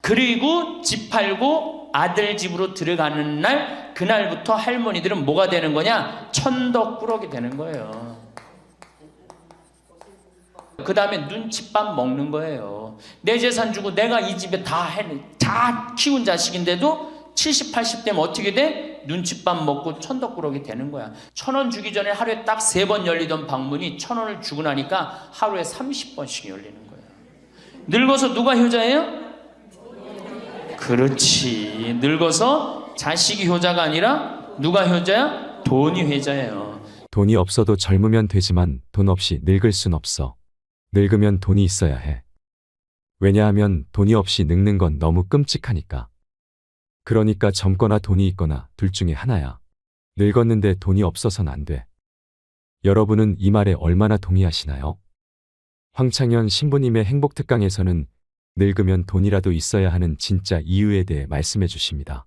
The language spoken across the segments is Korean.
그리고 집 팔고 아들 집으로 들어가는 날, 그날부터 할머니들은 뭐가 되는 거냐? 천덕꾸러기 되는 거예요. 그 다음에 눈칫밥 먹는 거예요. 내 재산 주고 내가 이 집에 다 키운 자식인데도 70, 80 되면 어떻게 돼? 눈칫밥 먹고 천덕꾸러기 되는 거야. 1,000원 주기 전에 하루에 딱 3번 열리던 방문이 1,000원을 주고 나니까 하루에 30번씩 열리는 거예요. 늙어서 누가 효자예요? 그렇지. 늙어서 자식이 효자가 아니라 누가 효자야? 돈이 효자예요. 돈이 없어도 젊으면 되지만 돈 없이 늙을 순 없어. 늙으면 돈이 있어야 해. 왜냐하면 돈이 없이 늙는 건 너무 끔찍하니까. 그러니까 젊거나 돈이 있거나 둘 중에 하나야. 늙었는데 돈이 없어선 안 돼. 여러분은 이 말에 얼마나 동의하시나요? 황창현 신부님의 행복특강에서는 늙으면 돈이라도 있어야 하는 진짜 이유에 대해 말씀해 주십니다.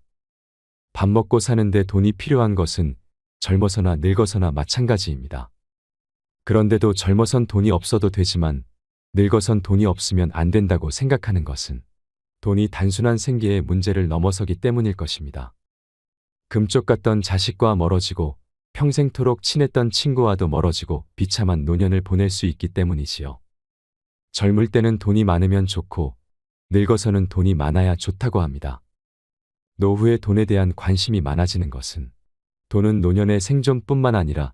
밥 먹고 사는데 돈이 필요한 것은 젊어서나 늙어서나 마찬가지입니다. 그런데도 젊어선 돈이 없어도 되지만 늙어선 돈이 없으면 안 된다고 생각하는 것은 돈이 단순한 생계의 문제를 넘어서기 때문일 것입니다. 금쪽 같던 자식과 멀어지고 평생토록 친했던 친구와도 멀어지고 비참한 노년을 보낼 수 있기 때문이지요. 젊을 때는 돈이 많으면 좋고 늙어서는 돈이 많아야 좋다고 합니다. 노후에 돈에 대한 관심이 많아지는 것은 돈은 노년의 생존뿐만 아니라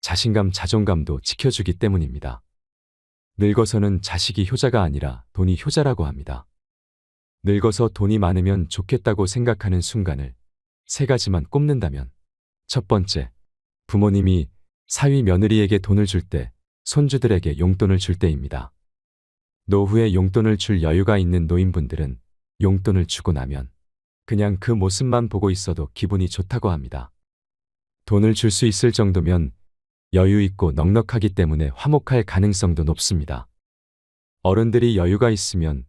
자신감, 자존감도 지켜주기 때문입니다. 늙어서는 자식이 효자가 아니라 돈이 효자라고 합니다. 늙어서 돈이 많으면 좋겠다고 생각하는 순간을 3가지만 꼽는다면, 첫 번째, 부모님이 사위 며느리에게 돈을 줄 때, 손주들에게 용돈을 줄 때입니다. 노후에 용돈을 줄 여유가 있는 노인분들은 용돈을 주고 나면 그냥 그 모습만 보고 있어도 기분이 좋다고 합니다. 돈을 줄 수 있을 정도면 여유 있고 넉넉하기 때문에 화목할 가능성도 높습니다. 어른들이 여유가 있으면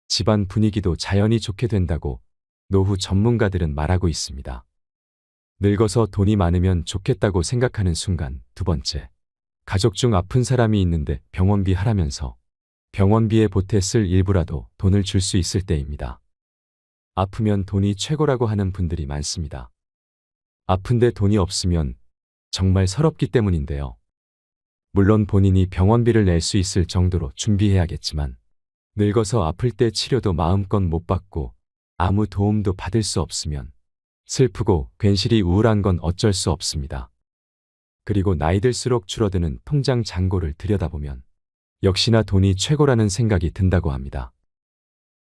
집안 분위기도 자연히 좋게 된다고 노후 전문가들은 말하고 있습니다. 늙어서 돈이 많으면 좋겠다고 생각하는 순간, 두 번째, 가족 중 아픈 사람이 있는데 병원비 하라면서 병원비에 보태 쓸 일부라도 돈을 줄 수 있을 때입니다. 아프면 돈이 최고라고 하는 분들이 많습니다. 아픈데 돈이 없으면 정말 서럽기 때문인데요. 물론 본인이 병원비를 낼 수 있을 정도로 준비해야겠지만 늙어서 아플 때 치료도 마음껏 못 받고 아무 도움도 받을 수 없으면 슬프고 괜시리 우울한 건 어쩔 수 없습니다. 그리고 나이 들수록 줄어드는 통장 잔고를 들여다보면 역시나 돈이 최고라는 생각이 든다고 합니다.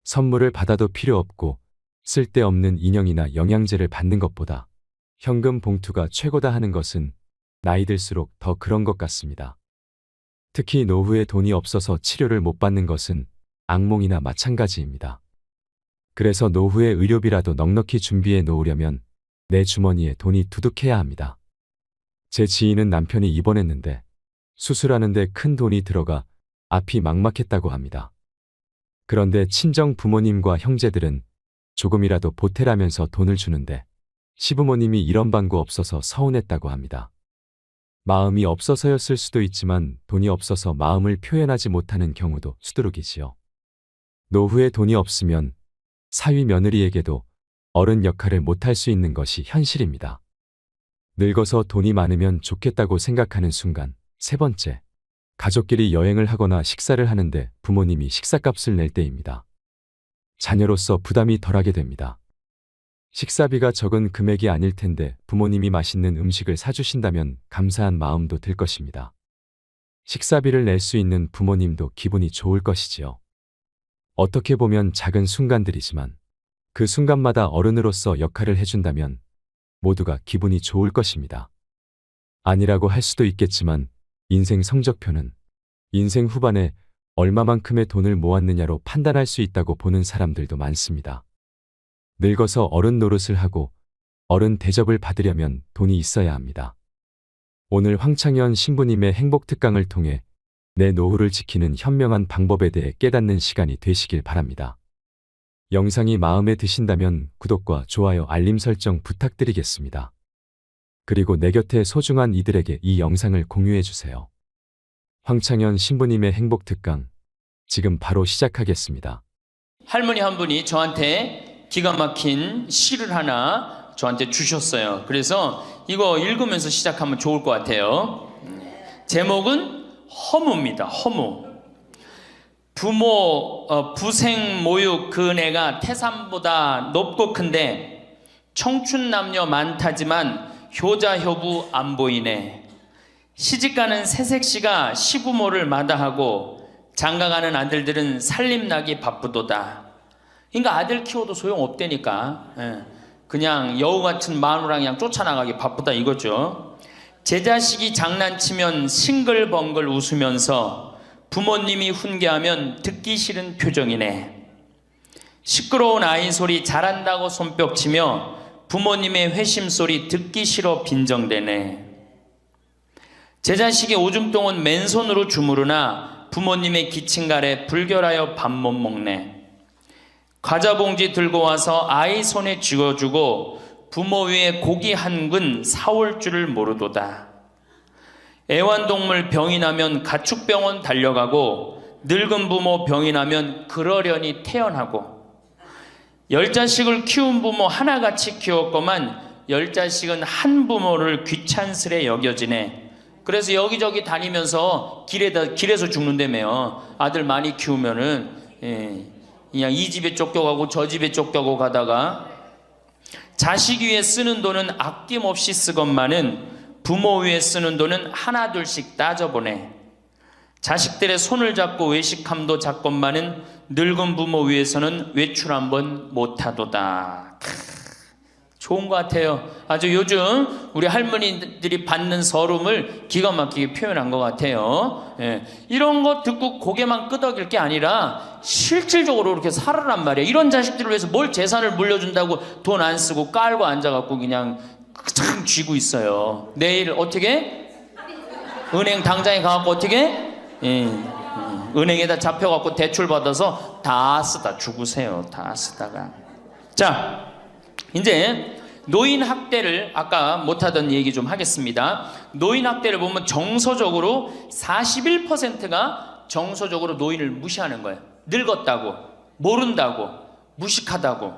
선물을 받아도 필요 없고 쓸데없는 인형이나 영양제를 받는 것보다 현금 봉투가 최고다 하는 것은 나이 들수록 더 그런 것 같습니다. 특히 노후에 돈이 없어서 치료를 못 받는 것은 악몽이나 마찬가지입니다. 그래서 노후에 의료비라도 넉넉히 준비해 놓으려면 내 주머니에 돈이 두둑해야 합니다. 제 지인은 남편이 입원했는데 수술하는데 큰 돈이 들어가 앞이 막막했다고 합니다. 그런데 친정 부모님과 형제들은 조금이라도 보태라면서 돈을 주는데 시부모님이 이런 방구 없어서 서운했다고 합니다. 마음이 없어서였을 수도 있지만 돈이 없어서 마음을 표현하지 못하는 경우도 수두룩이지요. 노후에 돈이 없으면 사위 며느리에게도 어른 역할을 못할 수 있는 것이 현실입니다. 늙어서 돈이 많으면 좋겠다고 생각하는 순간, 세 번째, 가족끼리 여행을 하거나 식사를 하는데 부모님이 식사값을 낼 때입니다. 자녀로서 부담이 덜하게 됩니다. 식사비가 적은 금액이 아닐 텐데 부모님이 맛있는 음식을 사주신다면 감사한 마음도 들 것입니다. 식사비를 낼 수 있는 부모님도 기분이 좋을 것이지요. 어떻게 보면 작은 순간들이지만 그 순간마다 어른으로서 역할을 해준다면 모두가 기분이 좋을 것입니다. 아니라고 할 수도 있겠지만 인생 성적표는 인생 후반에 얼마만큼의 돈을 모았느냐로 판단할 수 있다고 보는 사람들도 많습니다. 늙어서 어른 노릇을 하고 어른 대접을 받으려면 돈이 있어야 합니다. 오늘 황창현 신부님의 행복특강을 통해 내 노후를 지키는 현명한 방법에 대해 깨닫는 시간이 되시길 바랍니다. 영상이 마음에 드신다면 구독과 좋아요, 알림 설정 부탁드리겠습니다. 그리고 내 곁에 소중한 이들에게 이 영상을 공유해 주세요. 황창현 신부님의 행복특강, 지금 바로 시작하겠습니다. 할머니 한 분이 저한테 기가 막힌 시를 하나 저한테 주셨어요. 그래서 이거 읽으면서 시작하면 좋을 것 같아요. 제목은 허무입니다. 허무. 부생 모육 그 은혜가 태산보다 높고 큰데 청춘 남녀 많다지만 효자 효부 안 보이네. 시집가는 새색시가 시부모를 마다하고 장가가는 아들들은 살림나기 바쁘도다. 그러니까 아들 키워도 소용없다니까. 그냥 여우 같은 마누라 그냥 쫓아나가기 바쁘다 이거죠. 제 자식이 장난치면 싱글벙글 웃으면서 부모님이 훈계하면 듣기 싫은 표정이네. 시끄러운 아이 소리 잘한다고 손뼉치며 부모님의 회심 소리 듣기 싫어 빈정대네. 제 자식이 오줌똥은 맨손으로 주무르나 부모님의 기침갈에 불결하여 밥 못 먹네. 과자 봉지 들고 와서 아이 손에 쥐어주고 부모 위에 고기 한 근 사올 줄을 모르도다. 애완동물 병이 나면 가축병원 달려가고 늙은 부모 병이 나면 그러려니 태어나고 10자식을 키운 부모 하나같이 키웠건만 10자식은 한 부모를 귀찮스레 여겨지네. 그래서 여기저기 다니면서 길에서 죽는다며요. 아들 많이 키우면은 그냥 이 집에 쫓겨가고 저 집에 쫓겨가고 가다가 자식 위에 쓰는 돈은 아낌없이 쓰건만은 부모 위에 쓰는 돈은 하나둘씩 따져보네. 자식들의 손을 잡고 외식함도 작건만은 늙은 부모 위에서는 외출 한번 못하도다. 좋은 것 같아요. 아주 요즘 우리 할머니들이 받는 서름을 기가 막히게 표현한 것 같아요. 이런 거 듣고 고개만 끄덕일 게 아니라 실질적으로 이렇게 살아란 말이에요. 이런 자식들을 위해서 뭘 재산을 물려준다고 돈 안 쓰고 깔고 앉아갖고 그냥 참 쥐고 있어요. 내일 어떻게? 은행 당장에 가갖고 어떻게? 은행에다 잡혀갖고 대출 받아서 다 쓰다 죽으세요. 다 쓰다가. 자, 이제 노인 학대를 아까 못하던 얘기 좀 하겠습니다. 노인 학대를 보면 정서적으로 41%가 정서적으로 노인을 무시하는 거예요. 늙었다고, 모른다고, 무식하다고.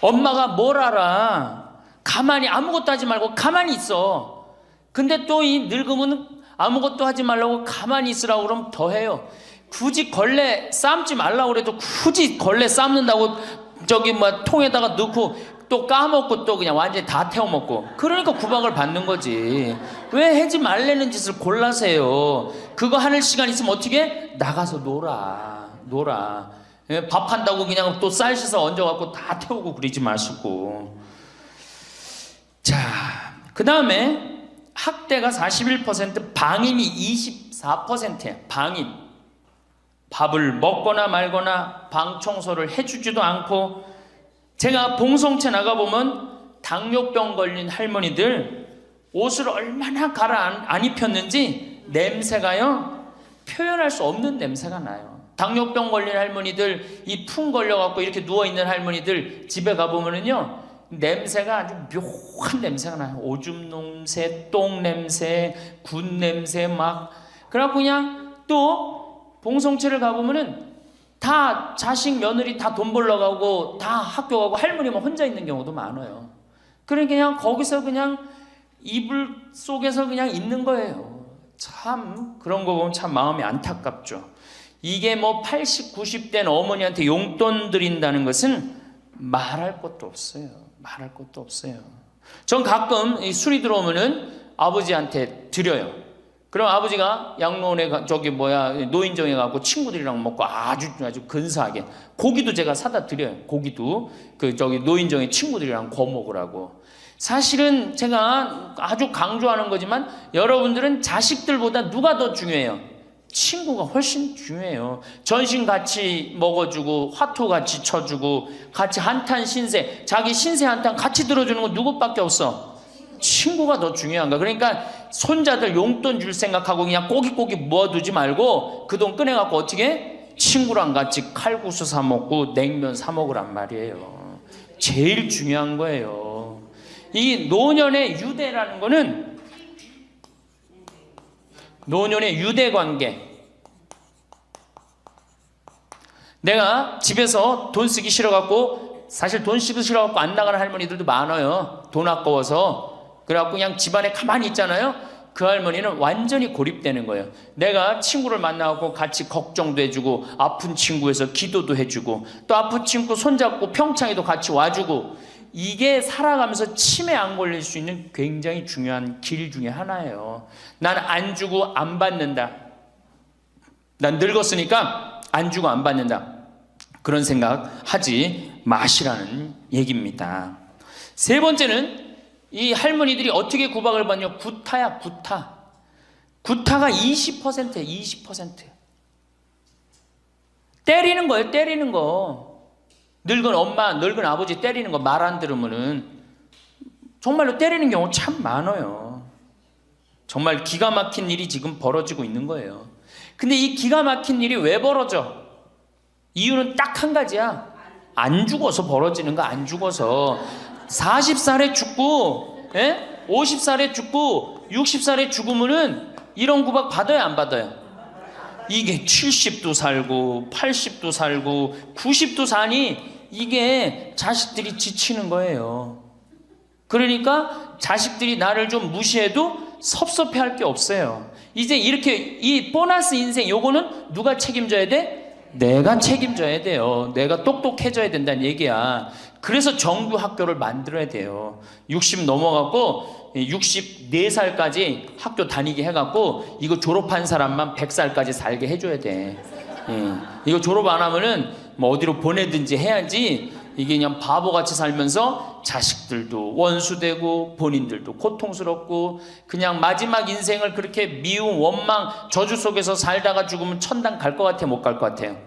엄마가 뭘 알아? 가만히 아무것도 하지 말고 가만히 있어. 근데 또 이 늙으면 아무것도 하지 말라고 가만히 있으라고 그러면 더 해요. 굳이 걸레 삶지 말라고 그래도 굳이 걸레 삶는다고 저기 뭐 통에다가 넣고 또 까먹고 또 그냥 완전히 다 태워먹고. 그러니까 구박을 받는 거지. 왜 하지 말라는 짓을 골라세요. 그거 하는 시간 있으면 어떻게? 나가서 놀아. 밥 한다고 그냥 또 쌀 씻어 얹어갖고 다 태우고 그러지 마시고. 자, 그 다음에 학대가 41%, 방임이 24%예요. 방임. 밥을 먹거나 말거나 방 청소를 해주지도 않고. 제가 봉송체 나가보면 당뇨병 걸린 할머니들 옷을 얼마나 갈아 안 입혔는지 냄새가요, 표현할 수 없는 냄새가 나요. 당뇨병 걸린 할머니들, 이 풍 걸려갖고 이렇게 누워있는 할머니들 집에 가보면은요, 냄새가 아주 묘한 냄새가 나요. 오줌 냄새, 똥 냄새, 군 냄새 막. 그래갖고 그냥 또 봉송체를 가보면은 다 자식 며느리 다 돈 벌러 가고 다 학교 가고 할머니만 혼자 있는 경우도 많아요. 그러니까 그냥 거기서 그냥 이불 속에서 그냥 있는 거예요. 참 그런 거 보면 참 마음이 안타깝죠. 이게 뭐 80, 90된 어머니한테 용돈 드린다는 것은 말할 것도 없어요. 말할 것도 없어요. 전 가끔 이 술이 들어오면은 아버지한테 드려요. 그럼 아버지가 양로원에 노인정에 가고 친구들이랑 먹고 아주 근사하게 고기도 제가 사다 드려요. 고기도 노인정에 친구들이랑 구워 먹으라고. 사실은 제가 아주 강조하는 거지만 여러분들은 자식들보다 누가 더 중요해요? 친구가 훨씬 중요해요. 전신 같이 먹어주고 화투 같이 쳐주고 같이 한탄 신세, 자기 신세 한탄 같이 들어주는 건 누구밖에 없어? 친구가 더 중요한가. 그러니까 손자들 용돈 줄 생각하고 그냥 꼬깃꼬깃 모아두지 말고 그 돈 꺼내갖고 어떻게? 친구랑 같이 칼국수 사 먹고 냉면 사 먹으란 말이에요. 제일 중요한 거예요. 이 노년의 유대라는 거는, 노년의 유대 관계, 내가 집에서 돈 쓰기 싫어갖고, 사실 돈 쓰기 싫어갖고 안 나가는 할머니들도 많아요. 돈 아까워서. 그래갖고 그냥 집안에 가만히 있잖아요. 그 할머니는 완전히 고립되는 거예요. 내가 친구를 만나고 같이 걱정도 해주고, 아픈 친구에서 기도도 해주고, 또 아픈 친구 손잡고 평창에도 같이 와주고, 이게 살아가면서 치매 안 걸릴 수 있는 굉장히 중요한 길 중에 하나예요. 난 안 주고 안 받는다. 난 늙었으니까 안 주고 안 받는다. 그런 생각 하지 마시라는 얘기입니다. 세 번째는 이 할머니들이 어떻게 구박을 받냐? 구타야, 구타. 구타가 20%예요, 20%. 때리는 거예요, 때리는 거. 늙은 엄마, 늙은 아버지 때리는 거 말 안 들으면은 정말로 때리는 경우 참 많아요. 정말 기가 막힌 일이 지금 벌어지고 있는 거예요. 근데 이 기가 막힌 일이 왜 벌어져? 이유는 딱 한 가지야. 안 죽어서 벌어지는 거, 안 죽어서. 40살에 죽고, 50살에 죽고, 60살에 죽으면은 이런 구박 받아요, 안 받아요? 이게 70도 살고, 80도 살고, 90도 사니 이게 자식들이 지치는 거예요. 그러니까 자식들이 나를 좀 무시해도 섭섭해 할 게 없어요. 이제 이렇게 이 보너스 인생 요거는 누가 책임져야 돼? 내가 책임져야 돼요. 내가 똑똑해져야 된다는 얘기야. 그래서 정규 학교를 만들어야 돼요. 60 넘어갖고 64살까지 학교 다니게 해갖고 이거 졸업한 사람만 100살까지 살게 해줘야 돼. 이거 졸업 안 하면은 뭐 어디로 보내든지 해야지. 이게 그냥 바보같이 살면서 자식들도 원수되고 본인들도 고통스럽고 그냥 마지막 인생을 그렇게 미움, 원망, 저주 속에서 살다가 죽으면 천당 갈 것 같아요? 못 갈 것 같아요?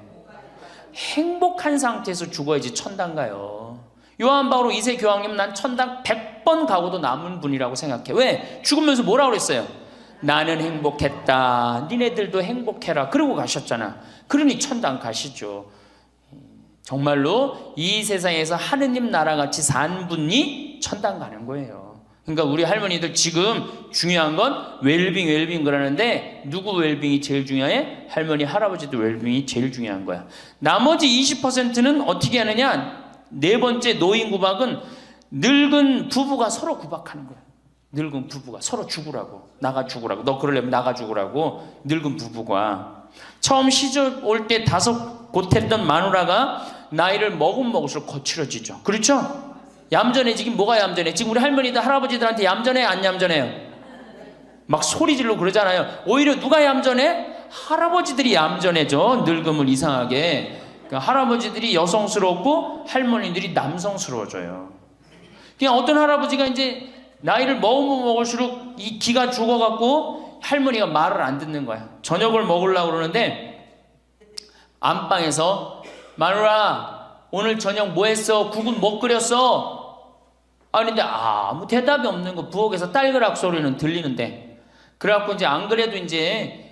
행복한 상태에서 죽어야지 천당 가요. 요한 바오로 2세 교황님, 난 천당 100번 가고도 남은 분이라고 생각해. 왜? 죽으면서 뭐라고 그랬어요? 나는 행복했다, 니네들도 행복해라, 그러고 가셨잖아. 그러니 천당 가시죠. 정말로 이 세상에서 하느님 나라같이 산 분이 천당 가는 거예요. 그러니까 우리 할머니들 지금 중요한 건 웰빙 그러는데 누구 웰빙이 제일 중요해? 할머니 할아버지들 웰빙이 제일 중요한 거야. 나머지 20%는 어떻게 하느냐? 네 번째 노인 구박은 늙은 부부가 서로 구박하는 거야. 늙은 부부가 서로 죽으라고, 나가 죽으라고, 너 그러려면 나가 죽으라고. 늙은 부부가 처음 시집 올 때 다소 못했던 마누라가 나이를 먹을수록 거칠어지죠. 그렇죠? 얌전해지긴 뭐가 얌전해? 지금 우리 할머니들 할아버지들한테 얌전해, 안 얌전해요? 막 소리 지르고 그러잖아요. 오히려 누가 얌전해? 할아버지들이 얌전해져. 늙으면 이상하게. 그러니까 할아버지들이 여성스럽고 할머니들이 남성스러워져요. 그냥 어떤 할아버지가 이제 나이를 먹으면 먹을수록 이 기가 죽어갖고 할머니가 말을 안 듣는 거야. 저녁을 먹으려고 그러는데 안방에서 마누라 오늘 저녁 뭐 했어? 국은 뭐 끓였어? 아닌데 아무 대답이 없는 거. 부엌에서 딸그락 소리는 들리는데. 그래갖고 이제 안 그래도 이제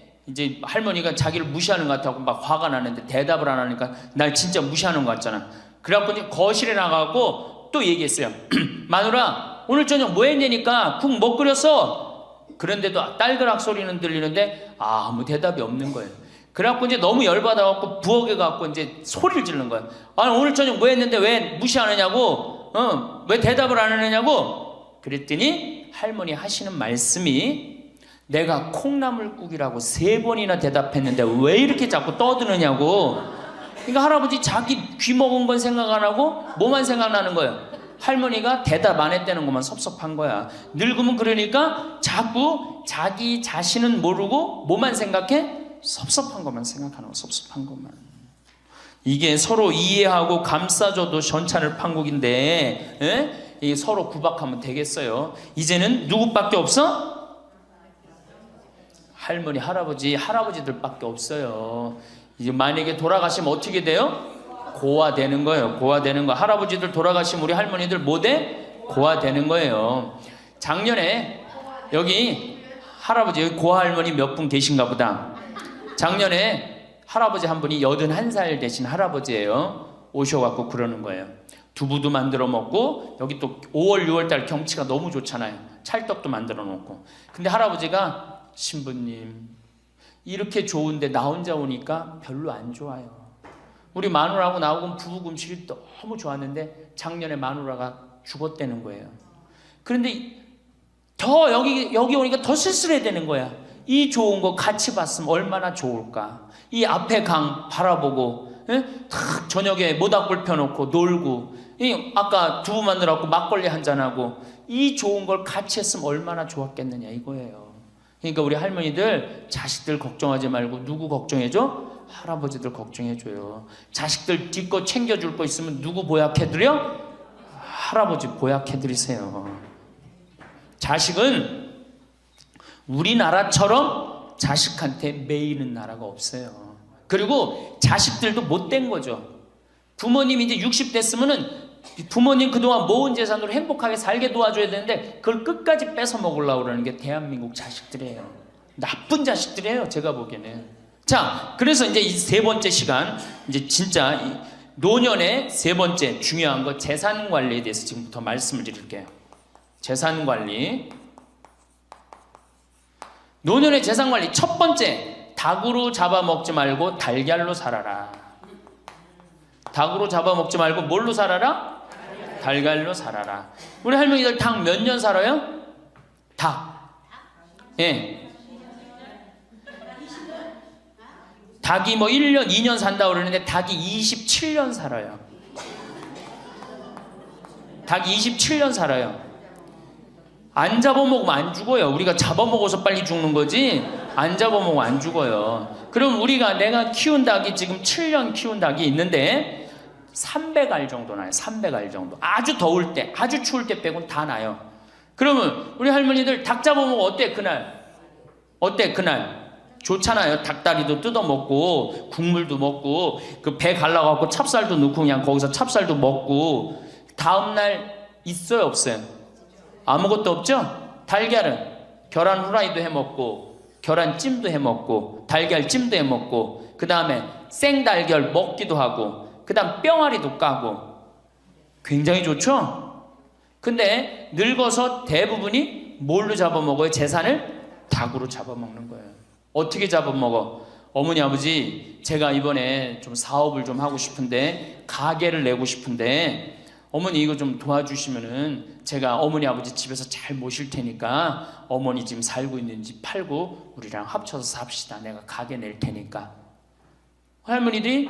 할머니가 자기를 무시하는 것 같다고 막 화가 나는데 대답을 안 하니까 날 진짜 무시하는 것 같잖아. 그래갖고 이제 거실에 나가고 또 얘기했어요. 마누라 오늘 저녁 뭐 했냐니까 국 뭐 끓였어? 그런데도 딸그락 소리는 들리는데 아무 대답이 없는 거예요. 그래갖고 이제 너무 열받아갖고 부엌에 가갖고 이제 소리를 지르는 거야. 아니 오늘 저녁 뭐 했는데 왜 무시 안 하냐고? 왜 대답을 안 하느냐고? 그랬더니 할머니 하시는 말씀이 내가 콩나물국이라고 3번이나 대답했는데 왜 이렇게 자꾸 떠드느냐고. 그러니까 할아버지 자기 귀 먹은 건 생각 안 하고 뭐만 생각나는 거예요? 할머니가 대답 안 했다는 것만 섭섭한 거야. 늙으면 그러니까 자꾸 자기 자신은 모르고 뭐만 생각해? 섭섭한 것만 생각하는 거, 섭섭한 것만. 이게 서로 이해하고 감싸줘도 전차를 판국인데, 이게 서로 구박하면 되겠어요? 이제는 누구밖에 없어? 할머니, 할아버지들밖에 없어요. 이제 만약에 돌아가시면 어떻게 돼요? 고아되는 거예요. 고아되는 거. 할아버지들 돌아가시면 우리 할머니들 뭐 돼? 고아되는 거예요. 작년에 여기 할아버지, 여기 고아할머니 몇 분 계신가 보다. 작년에 할아버지 한 분이 81살 되신 할아버지예요. 오셔갖고 그러는 거예요. 두부도 만들어 먹고 여기 또 5월 6월달 경치가 너무 좋잖아요. 찰떡도 만들어 놓고. 근데 할아버지가 신부님 이렇게 좋은데 나 혼자 오니까 별로 안 좋아요. 우리 마누라하고 나하고 부부 음식이 너무 좋았는데 작년에 마누라가 죽었다는 거예요. 그런데 더 여기 오니까 더 쓸쓸해야 되는 거야. 이 좋은 거 같이 봤으면 얼마나 좋을까. 이 앞에 강 바라보고 탁 저녁에 모닥불 펴놓고 놀고 아까 두부 만들어갖고 막걸리 한잔하고 이 좋은 걸 같이 했으면 얼마나 좋았겠느냐 이거예요. 그러니까 우리 할머니들 자식들 걱정하지 말고 누구 걱정해줘? 할아버지들 걱정해줘요. 자식들 뒷거 챙겨줄 거 있으면 누구 보약해드려? 할아버지 보약해드리세요. 자식은 우리나라처럼 자식한테 매이는 나라가 없어요. 그리고 자식들도 못된 거죠. 부모님이 이제 60 됐으면은 부모님 그동안 모은 재산으로 행복하게 살게 도와줘야 되는데 그걸 끝까지 뺏어 먹으려고 그러는 게 대한민국 자식들이에요. 나쁜 자식들이에요, 제가 보기에는. 자, 그래서 이제 이 세 번째 시간, 이제 진짜 이 노년의 세 번째 중요한 거 재산 관리에 대해서 지금부터 말씀을 드릴게요. 재산 관리. 노년의 재산 관리 첫 번째, 닭으로 잡아먹지 말고 달걀로 살아라. 닭으로 잡아먹지 말고 뭘로 살아라? 달걀로 살아라. 우리 할머니들 닭 몇 년 살아요? 닭. 예. 닭이 뭐 1년, 2년 산다고 그러는데 닭이 27년 살아요. 닭이 27년 살아요. 안 잡아먹으면 안 죽어요. 우리가 잡아먹어서 빨리 죽는 거지 안 잡아먹으면 안 죽어요. 그럼 내가 키운 닭이 지금 7년 키운 닭이 있는데 300알 정도 나요. 300알 정도. 아주 더울 때, 아주 추울 때 빼고는 다 나요. 그러면 우리 할머니들 닭 잡아먹으면 어때 그날? 어때 그날? 좋잖아요. 닭다리도 뜯어먹고 국물도 먹고 그 배 갈라갖고 찹쌀도 넣고 그냥 거기서 찹쌀도 먹고 다음날 있어요 없어요? 아무것도 없죠? 달걀은 계란 후라이도 해먹고 계란찜도 해먹고 달걀찜도 해먹고 그 다음에 생달걀 먹기도 하고 그 다음 뿅아리도 까고 굉장히 좋죠? 근데 늙어서 대부분이 뭘로 잡아먹어요? 재산을 닭으로 잡아먹는 거예요. 어떻게 잡아먹어? 어머니 아버지 제가 이번에 좀 사업을 좀 하고 싶은데 가게를 내고 싶은데 어머니 이거 좀 도와주시면은 제가 어머니 아버지 집에서 잘 모실 테니까 어머니 지금 살고 있는 집 팔고 우리랑 합쳐서 삽시다. 내가 가게 낼 테니까. 할머니들이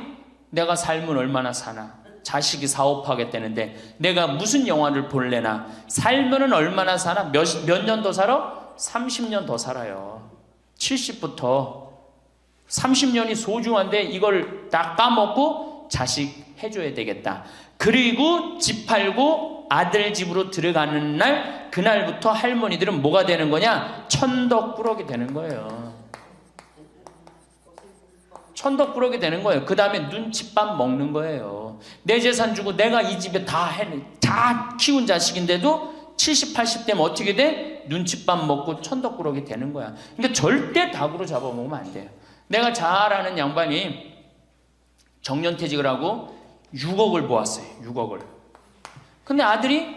내가 살면 얼마나 사나? 자식이 사업하겠다는데 내가 무슨 영화를 볼래나? 살면은 얼마나 사나? 몇 년 더 살아? 30년 더 살아요. 70부터 30년이 소중한데 이걸 다 까먹고 자식 해줘야 되겠다. 그리고 집 팔고 아들 집으로 들어가는 날 그날부터 할머니들은 뭐가 되는 거냐? 천덕꾸러기 되는 거예요. 천덕꾸러기 되는 거예요. 그 다음에 눈칫밥 먹는 거예요. 내 재산 주고 내가 이 집에 다 키운 자식인데도 70, 80 되면 어떻게 돼? 눈칫밥 먹고 천덕꾸러기 되는 거야. 그러니까 절대 닭으로 잡아먹으면 안 돼요. 내가 잘 아는 양반이 정년퇴직을 하고 6억을 모았어요. 6억을. 근데 아들이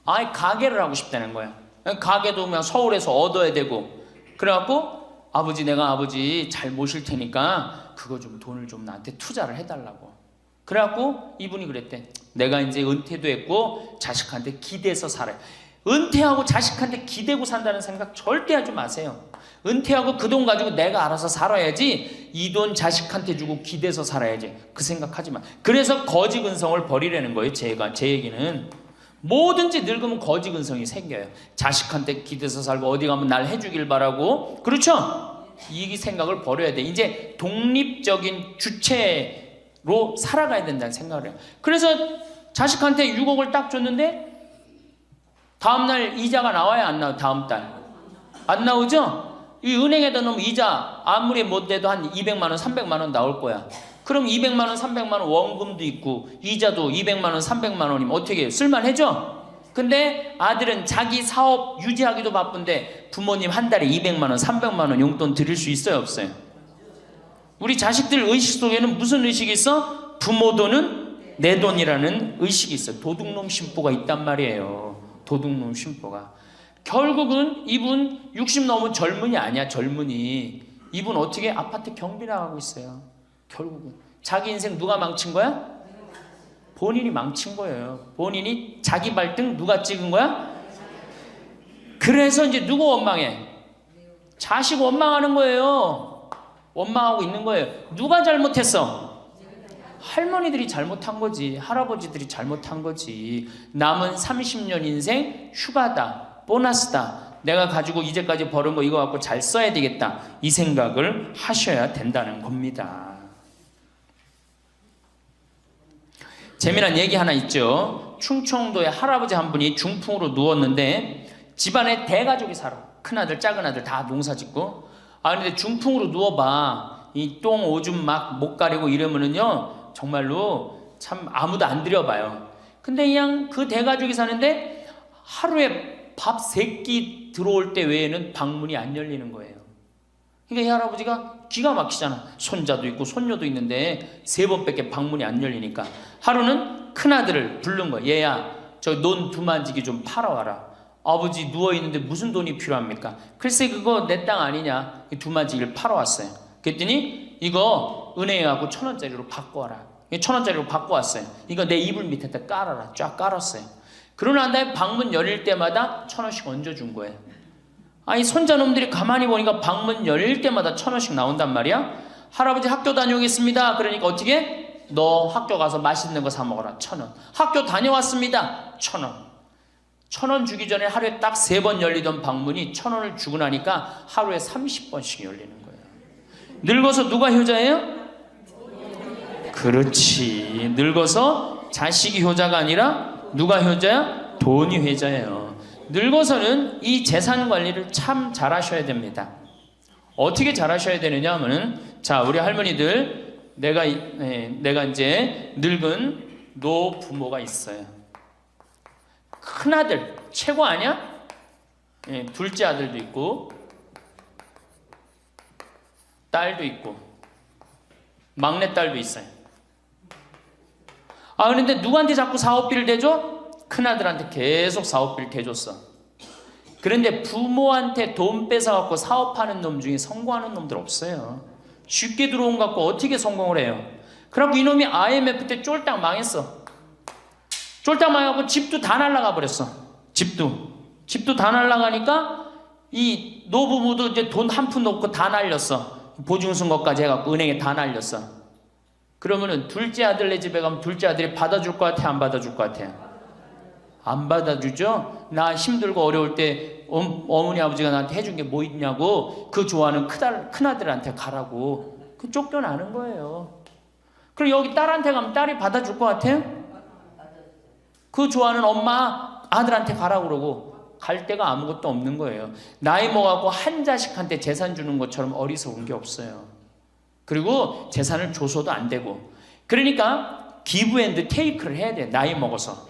아예 가게를 하고 싶다는 거야. 가게도 그냥 서울에서 얻어야 되고. 그래갖고 아버지 내가 아버지 잘 모실 테니까 그거 좀 돈을 좀 나한테 투자를 해달라고. 그래갖고 이분이 그랬대. 내가 이제 은퇴도 했고 자식한테 기대서 살아요. 은퇴하고 자식한테 기대고 산다는 생각 절대 하지 마세요. 은퇴하고 그 돈 가지고 내가 알아서 살아야지 이 돈 자식한테 주고 기대서 살아야지 그 생각하지 마. 그래서 거지근성을 버리라는 거예요. 제 얘기는 뭐든지 늙으면 거지근성이 생겨요. 자식한테 기대서 살고 어디 가면 날 해주길 바라고 그렇죠? 이 생각을 버려야 돼. 이제 독립적인 주체로 살아가야 된다는 생각을 해요. 그래서 자식한테 6억을 딱 줬는데 다음날 이자가 나와야 안 나와요? 다음 달 안 나오죠? 이 은행에다 넣으면 이자 아무리 못 돼도 한 200만 원, 300만 원 나올 거야. 그럼 200만 원, 300만 원 원금도 있고 이자도 200만 원, 300만 원이면 어떻게 해요? 쓸만해져? 근데 아들은 자기 사업 유지하기도 바쁜데 부모님 한 달에 200만 원, 300만 원 용돈 드릴 수 있어요? 없어요? 우리 자식들 의식 속에는 무슨 의식이 있어? 부모 돈은 내 돈이라는 의식이 있어요. 도둑놈 심보가 있단 말이에요. 도둑놈 심보가. 결국은 이분 60 넘은 젊은이 아니야. 젊은이. 이분 어떻게 아파트 경비 나가고 있어요. 결국은 자기 인생 누가 망친 거야? 본인이 망친 거예요. 본인이 자기 발등 누가 찍은 거야? 그래서 이제 누구 원망해? 자식 원망하는 거예요. 원망하고 있는 거예요. 누가 잘못했어? 할머니들이 잘못한 거지. 할아버지들이 잘못한 거지. 남은 30년 인생 휴가다. 보너스다. 내가 가지고 이제까지 벌은 거 이거 갖고 잘 써야 되겠다. 이 생각을 하셔야 된다는 겁니다. 재미난 얘기 하나 있죠. 충청도에 할아버지 한 분이 중풍으로 누웠는데 집안에 대가족이 살아. 큰아들 작은아들 다 농사짓고. 근데 중풍으로 누워봐. 이 똥 오줌 막 못 가리고 이러면은요 정말로 참 아무도 안 들여봐요. 근데 그냥 그 대가족이 사는데 하루에 밥 3끼 들어올 때 외에는 방문이 안 열리는 거예요. 그러니까 이 할아버지가 기가 막히잖아. 손자도 있고 손녀도 있는데 3번밖에 방문이 안 열리니까 하루는 큰아들을 부른 거야. 얘야 저 논 두만지기 좀 팔아와라. 아버지 누워있는데 무슨 돈이 필요합니까? 글쎄 그거 내 땅 아니냐. 두만지기를 팔아왔어요. 그랬더니 이거 은행에 가고 1,000원짜리로 바꿔와라. 1,000원짜리로 바꿔왔어요. 이거 내 이불 밑에다 깔아라. 쫙 깔았어요. 그러고 난 다음에 방문 열릴 때마다 1,000원씩 얹어준 거예요. 아니 손자놈들이 가만히 보니까 방문 열릴 때마다 1,000원씩 나온단 말이야. 할아버지 학교 다녀오겠습니다. 그러니까 어떻게? 너 학교 가서 맛있는 거 사 먹어라. 1,000원. 학교 다녀왔습니다. 1,000원. 1,000원 주기 전에 하루에 딱 3번 열리던 방문이 1,000원을 주고 나니까 하루에 30번씩 열리는 거예요. 늙어서 누가 효자예요? 그렇지. 늙어서 자식이 효자가 아니라 누가 효자야? 돈이 효자예요. 늙어서는 이 재산 관리를 참 잘하셔야 됩니다. 어떻게 잘하셔야 되느냐 하면은 자 우리 할머니들 내가 이제 늙은 노부모가 있어요. 큰아들 최고 아니야? 둘째 아들도 있고 딸도 있고 막내딸도 있어요. 그런데 누구한테 자꾸 사업비를 대줘? 큰아들한테 계속 사업비를 대줬어. 그런데 부모한테 돈 뺏어갖고 사업하는 놈 중에 성공하는 놈들 없어요. 쉽게 들어온 거 갖고 어떻게 성공을 해요? 그래갖고 이놈이 IMF 때 쫄딱 망했어. 쫄딱 망해갖고 집도 다 날라가 버렸어. 집도 다 날라가니까 이 노부부도 이제 돈 한 푼 놓고 다 날렸어. 보증선 것까지 해갖고 은행에 다 날렸어. 그러면은 둘째 아들네 집에 가면 둘째 아들이 받아줄 것 같아? 안 받아줄 것 같아? 안 받아주죠? 나 힘들고 어려울 때 어머니 아버지가 나한테 해준 게 뭐 있냐고 그 좋아하는 큰아들한테 가라고 그 쫓겨나는 거예요. 그럼 여기 딸한테 가면 딸이 받아줄 것 같아요? 그 좋아하는 엄마 아들한테 가라고 그러고 갈 데가 아무것도 없는 거예요. 나이 먹어갖고 한 자식한테 재산 주는 것처럼 어리석은 게 없어요. 그리고 재산을 줘서도 안 되고 그러니까 기브 앤드 테이크를 해야 돼. 나이 먹어서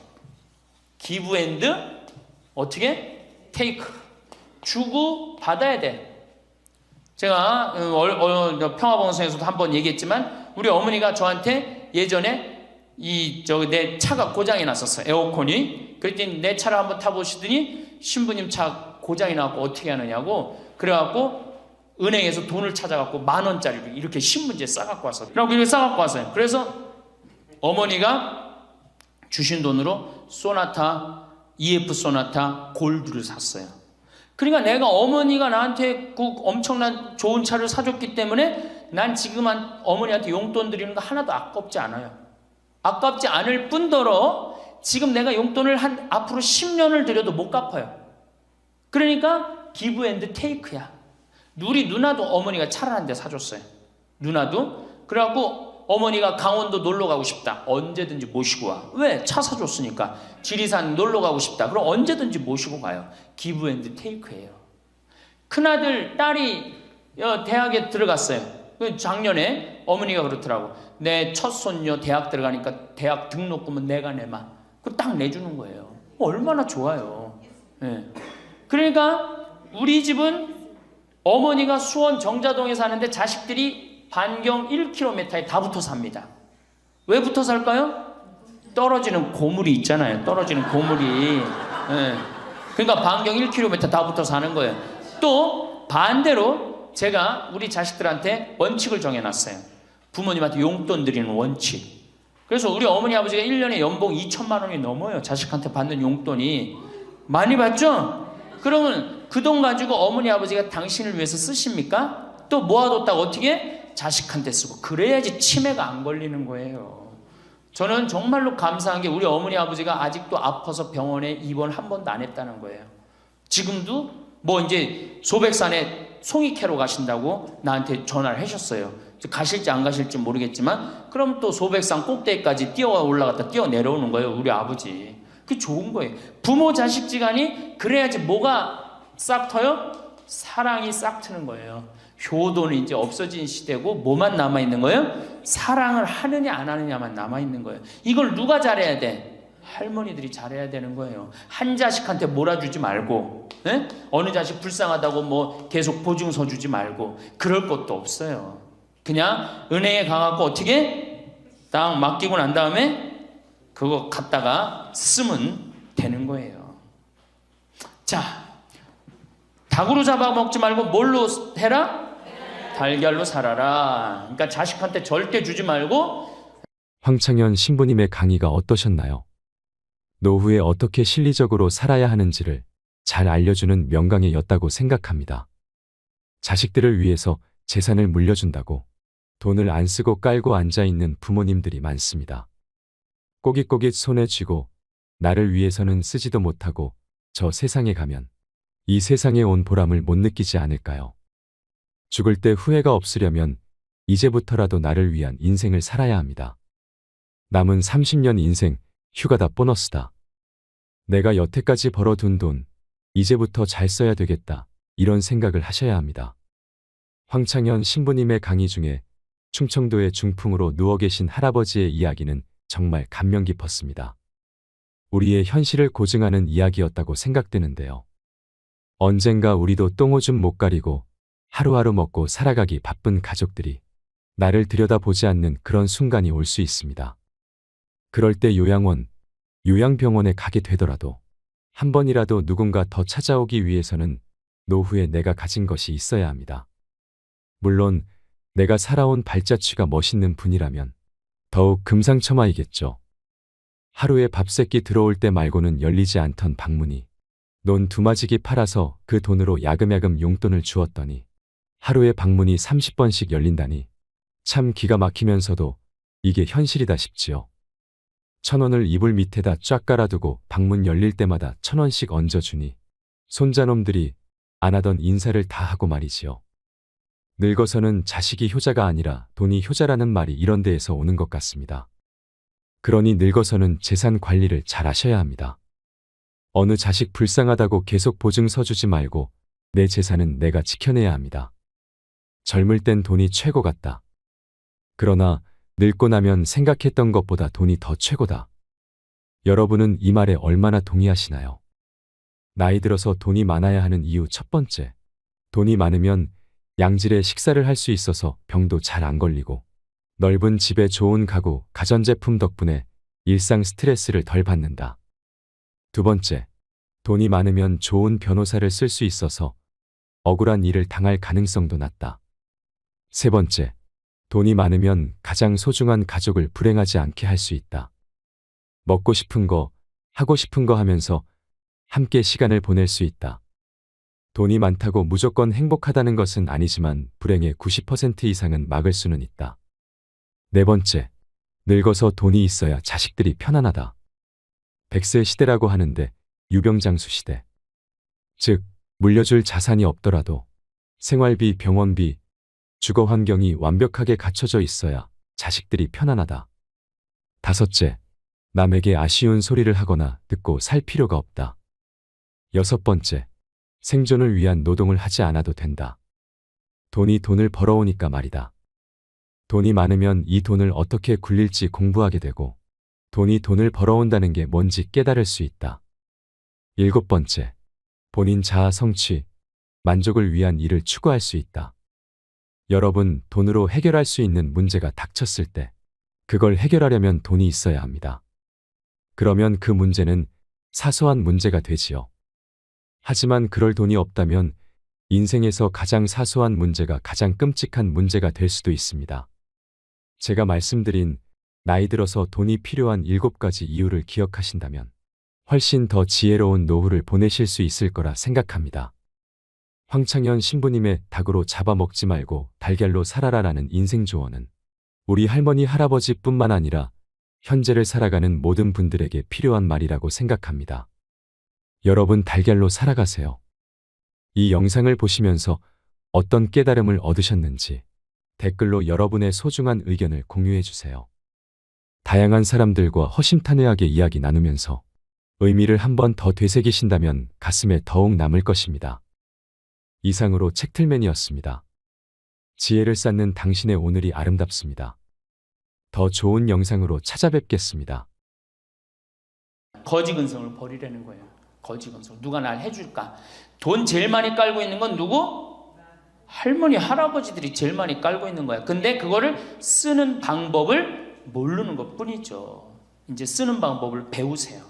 기브 앤드 어떻게? 테이크 주고 받아야 돼. 제가 평화방송에서도 한번 얘기했지만 우리 어머니가 저한테 예전에 내 차가 고장이 났었어요. 에어컨이. 그랬더니 내 차를 한번 타보시더니 신부님 차 고장이 나고 어떻게 하느냐고 그래갖고 은행에서 돈을 찾아갖고 10,000원짜리를 이렇게 신문지에 싸갖고 왔어요. 그래갖고 이렇게 싸갖고 왔어요. 그래서 어머니가 주신 돈으로 소나타 EF 소나타 골드를 샀어요. 그러니까 내가 어머니가 나한테 그 엄청난 좋은 차를 사줬기 때문에 난 지금 어머니한테 용돈 드리는 거 하나도 아깝지 않아요. 아깝지 않을 뿐더러 지금 내가 용돈을 앞으로 10년을 들여도 못 갚아요. 그러니까 기브 앤드 테이크야. 우리 누나도 어머니가 차를 한 대 사줬어요. 누나도. 그래갖고 어머니가 강원도 놀러 가고 싶다. 언제든지 모시고 와. 왜? 차 사줬으니까. 지리산 놀러 가고 싶다. 그럼 언제든지 모시고 가요. 기브 앤드 테이크예요. 큰아들, 딸이 대학에 들어갔어요. 작년에 어머니가 그렇더라고. 내 첫 손녀 대학 들어가니까 대학 등록금은 내가 내마. 그거 딱 내주는 거예요. 얼마나 좋아요. 네. 그러니까 우리 집은 어머니가 수원 정자동에 사는데 자식들이 반경 1km에 다 붙어 삽니다. 왜 붙어 살까요? 떨어지는 고물이 있잖아요. 떨어지는 고물이. 네. 그러니까 반경 1km 다 붙어 사는 거예요. 또 반대로 제가 우리 자식들한테 원칙을 정해놨어요. 부모님한테 용돈 드리는 원칙. 그래서 우리 어머니 아버지가 1년에 연봉 2천만 원이 넘어요. 자식한테 받는 용돈이. 많이 받죠? 그러면 그 돈 가지고 어머니 아버지가 당신을 위해서 쓰십니까? 또 모아뒀다가 어떻게? 자식한테 쓰고. 그래야지 치매가 안 걸리는 거예요. 저는 정말로 감사한 게 우리 어머니 아버지가 아직도 아파서 병원에 입원 한 번도 안 했다는 거예요. 지금도 뭐 이제 소백산에 송이 캐러 가신다고 나한테 전화를 하셨어요. 가실지 안 가실지 모르겠지만 그럼 또 소백산 꼭대기까지 뛰어 올라갔다 뛰어 내려오는 거예요. 우리 아버지. 그게 좋은 거예요. 부모 자식 지간이 그래야지 뭐가 싹 터요? 사랑이 싹 트는 거예요. 효도는 이제 없어진 시대고 뭐만 남아있는 거예요? 사랑을 하느냐 안 하느냐만 남아있는 거예요. 이걸 누가 잘해야 돼? 할머니들이 잘해야 되는 거예요. 한 자식한테 몰아주지 말고, 네? 어느 자식 불쌍하다고 뭐 계속 보증서 주지 말고 그럴 것도 없어요. 그냥 은행에 가갖고 어떻게 딱 맡기고 난 다음에 그거 갖다가 쓰면 되는 거예요. 자, 닭으로 잡아먹지 말고 뭘로 해라? 달걀로 살아라. 그러니까 자식한테 절대 주지 말고. 황창현 신부님의 강의가 어떠셨나요? 노후에 어떻게 실리적으로 살아야 하는지를 잘 알려주는 명강이었다고 생각합니다. 자식들을 위해서 재산을 물려준다고 돈을 안 쓰고 깔고 앉아있는 부모님들이 많습니다. 꼬깃꼬깃 손에 쥐고 나를 위해서는 쓰지도 못하고 저 세상에 가면 이 세상에 온 보람을 못 느끼지 않을까요? 죽을 때 후회가 없으려면 이제부터라도 나를 위한 인생을 살아야 합니다. 남은 30년 인생, 휴가다 보너스다. 내가 여태까지 벌어둔 돈, 이제부터 잘 써야 되겠다. 이런 생각을 하셔야 합니다. 황창현 신부님의 강의 중에 충청도의 중풍으로 누워 계신 할아버지의 이야기는 정말 감명 깊었습니다. 우리의 현실을 고증하는 이야기였다고 생각되는데요. 언젠가 우리도 똥오줌 못 가리고 하루하루 먹고 살아가기 바쁜 가족들이 나를 들여다보지 않는 그런 순간이 올 수 있습니다. 그럴 때 요양원, 요양병원에 가게 되더라도 한 번이라도 누군가 더 찾아오기 위해서는 노후에 내가 가진 것이 있어야 합니다. 물론 내가 살아온 발자취가 멋있는 분이라면 더욱 금상첨화이겠죠. 하루에 밥새끼 들어올 때 말고는 열리지 않던 방문이 논 두마지기 팔아서 그 돈으로 야금야금 용돈을 주었더니 하루에 방문이 30번씩 열린다니 참 기가 막히면서도 이게 현실이다 싶지요. 1,000원을 이불 밑에다 쫙 깔아두고 방문 열릴 때마다 1,000원씩 얹어주니 손자놈들이 안 하던 인사를 다 하고 말이지요. 늙어서는 자식이 효자가 아니라 돈이 효자라는 말이 이런 데에서 오는 것 같습니다. 그러니 늙어서는 재산 관리를 잘 하셔야 합니다. 어느 자식 불쌍하다고 계속 보증서 주지 말고 내 재산은 내가 지켜내야 합니다. 젊을 땐 돈이 최고 같다. 그러나 늙고 나면 생각했던 것보다 돈이 더 최고다. 여러분은 이 말에 얼마나 동의하시나요? 나이 들어서 돈이 많아야 하는 이유 첫 번째. 돈이 많으면 양질의 식사를 할 수 있어서 병도 잘 안 걸리고 넓은 집에 좋은 가구, 가전제품 덕분에 일상 스트레스를 덜 받는다. 두 번째. 돈이 많으면 좋은 변호사를 쓸 수 있어서 억울한 일을 당할 가능성도 낮다. 세 번째. 돈이 많으면 가장 소중한 가족을 불행하지 않게 할 수 있다. 먹고 싶은 거, 하고 싶은 거 하면서 함께 시간을 보낼 수 있다. 돈이 많다고 무조건 행복하다는 것은 아니지만 불행의 90% 이상은 막을 수는 있다. 네 번째. 늙어서 돈이 있어야 자식들이 편안하다. 100세 시대라고 하는데 유병장수 시대. 즉, 물려줄 자산이 없더라도 생활비, 병원비, 주거 환경이 완벽하게 갖춰져 있어야 자식들이 편안하다. 다섯째, 남에게 아쉬운 소리를 하거나 듣고 살 필요가 없다. 여섯 번째, 생존을 위한 노동을 하지 않아도 된다. 돈이 돈을 벌어오니까 말이다. 돈이 많으면 이 돈을 어떻게 굴릴지 공부하게 되고 돈이 돈을 벌어온다는 게 뭔지 깨달을 수 있다. 일곱 번째, 본인 자아 성취, 만족을 위한 일을 추구할 수 있다. 여러분, 돈으로 해결할 수 있는 문제가 닥쳤을 때 그걸 해결하려면 돈이 있어야 합니다. 그러면 그 문제는 사소한 문제가 되지요. 하지만 그럴 돈이 없다면 인생에서 가장 사소한 문제가 가장 끔찍한 문제가 될 수도 있습니다. 제가 말씀드린 나이 들어서 돈이 필요한 7가지 이유를 기억하신다면 훨씬 더 지혜로운 노후를 보내실 수 있을 거라 생각합니다. 황창현 신부님의 닭으로 잡아먹지 말고 달걀로 살아라라는 인생 조언은 우리 할머니 할아버지뿐만 아니라 현재를 살아가는 모든 분들에게 필요한 말이라고 생각합니다. 여러분 달걀로 살아가세요. 이 영상을 보시면서 어떤 깨달음을 얻으셨는지 댓글로 여러분의 소중한 의견을 공유해 주세요. 다양한 사람들과 허심탄회하게 이야기 나누면서 의미를 한 번 더 되새기신다면 가슴에 더욱 남을 것입니다. 이상으로 책틀맨이었습니다. 지혜를 쌓는 당신의 오늘이 아름답습니다. 더 좋은 영상으로 찾아뵙겠습니다. 거지 근성을 버리라는 거예요. 거지 근성. 누가 날 해줄까? 돈 제일 많이 깔고 있는 건 누구? 할머니, 할아버지들이 제일 많이 깔고 있는 거야. 근데 그거를 쓰는 방법을 모르는 것 뿐이죠. 이제 쓰는 방법을 배우세요.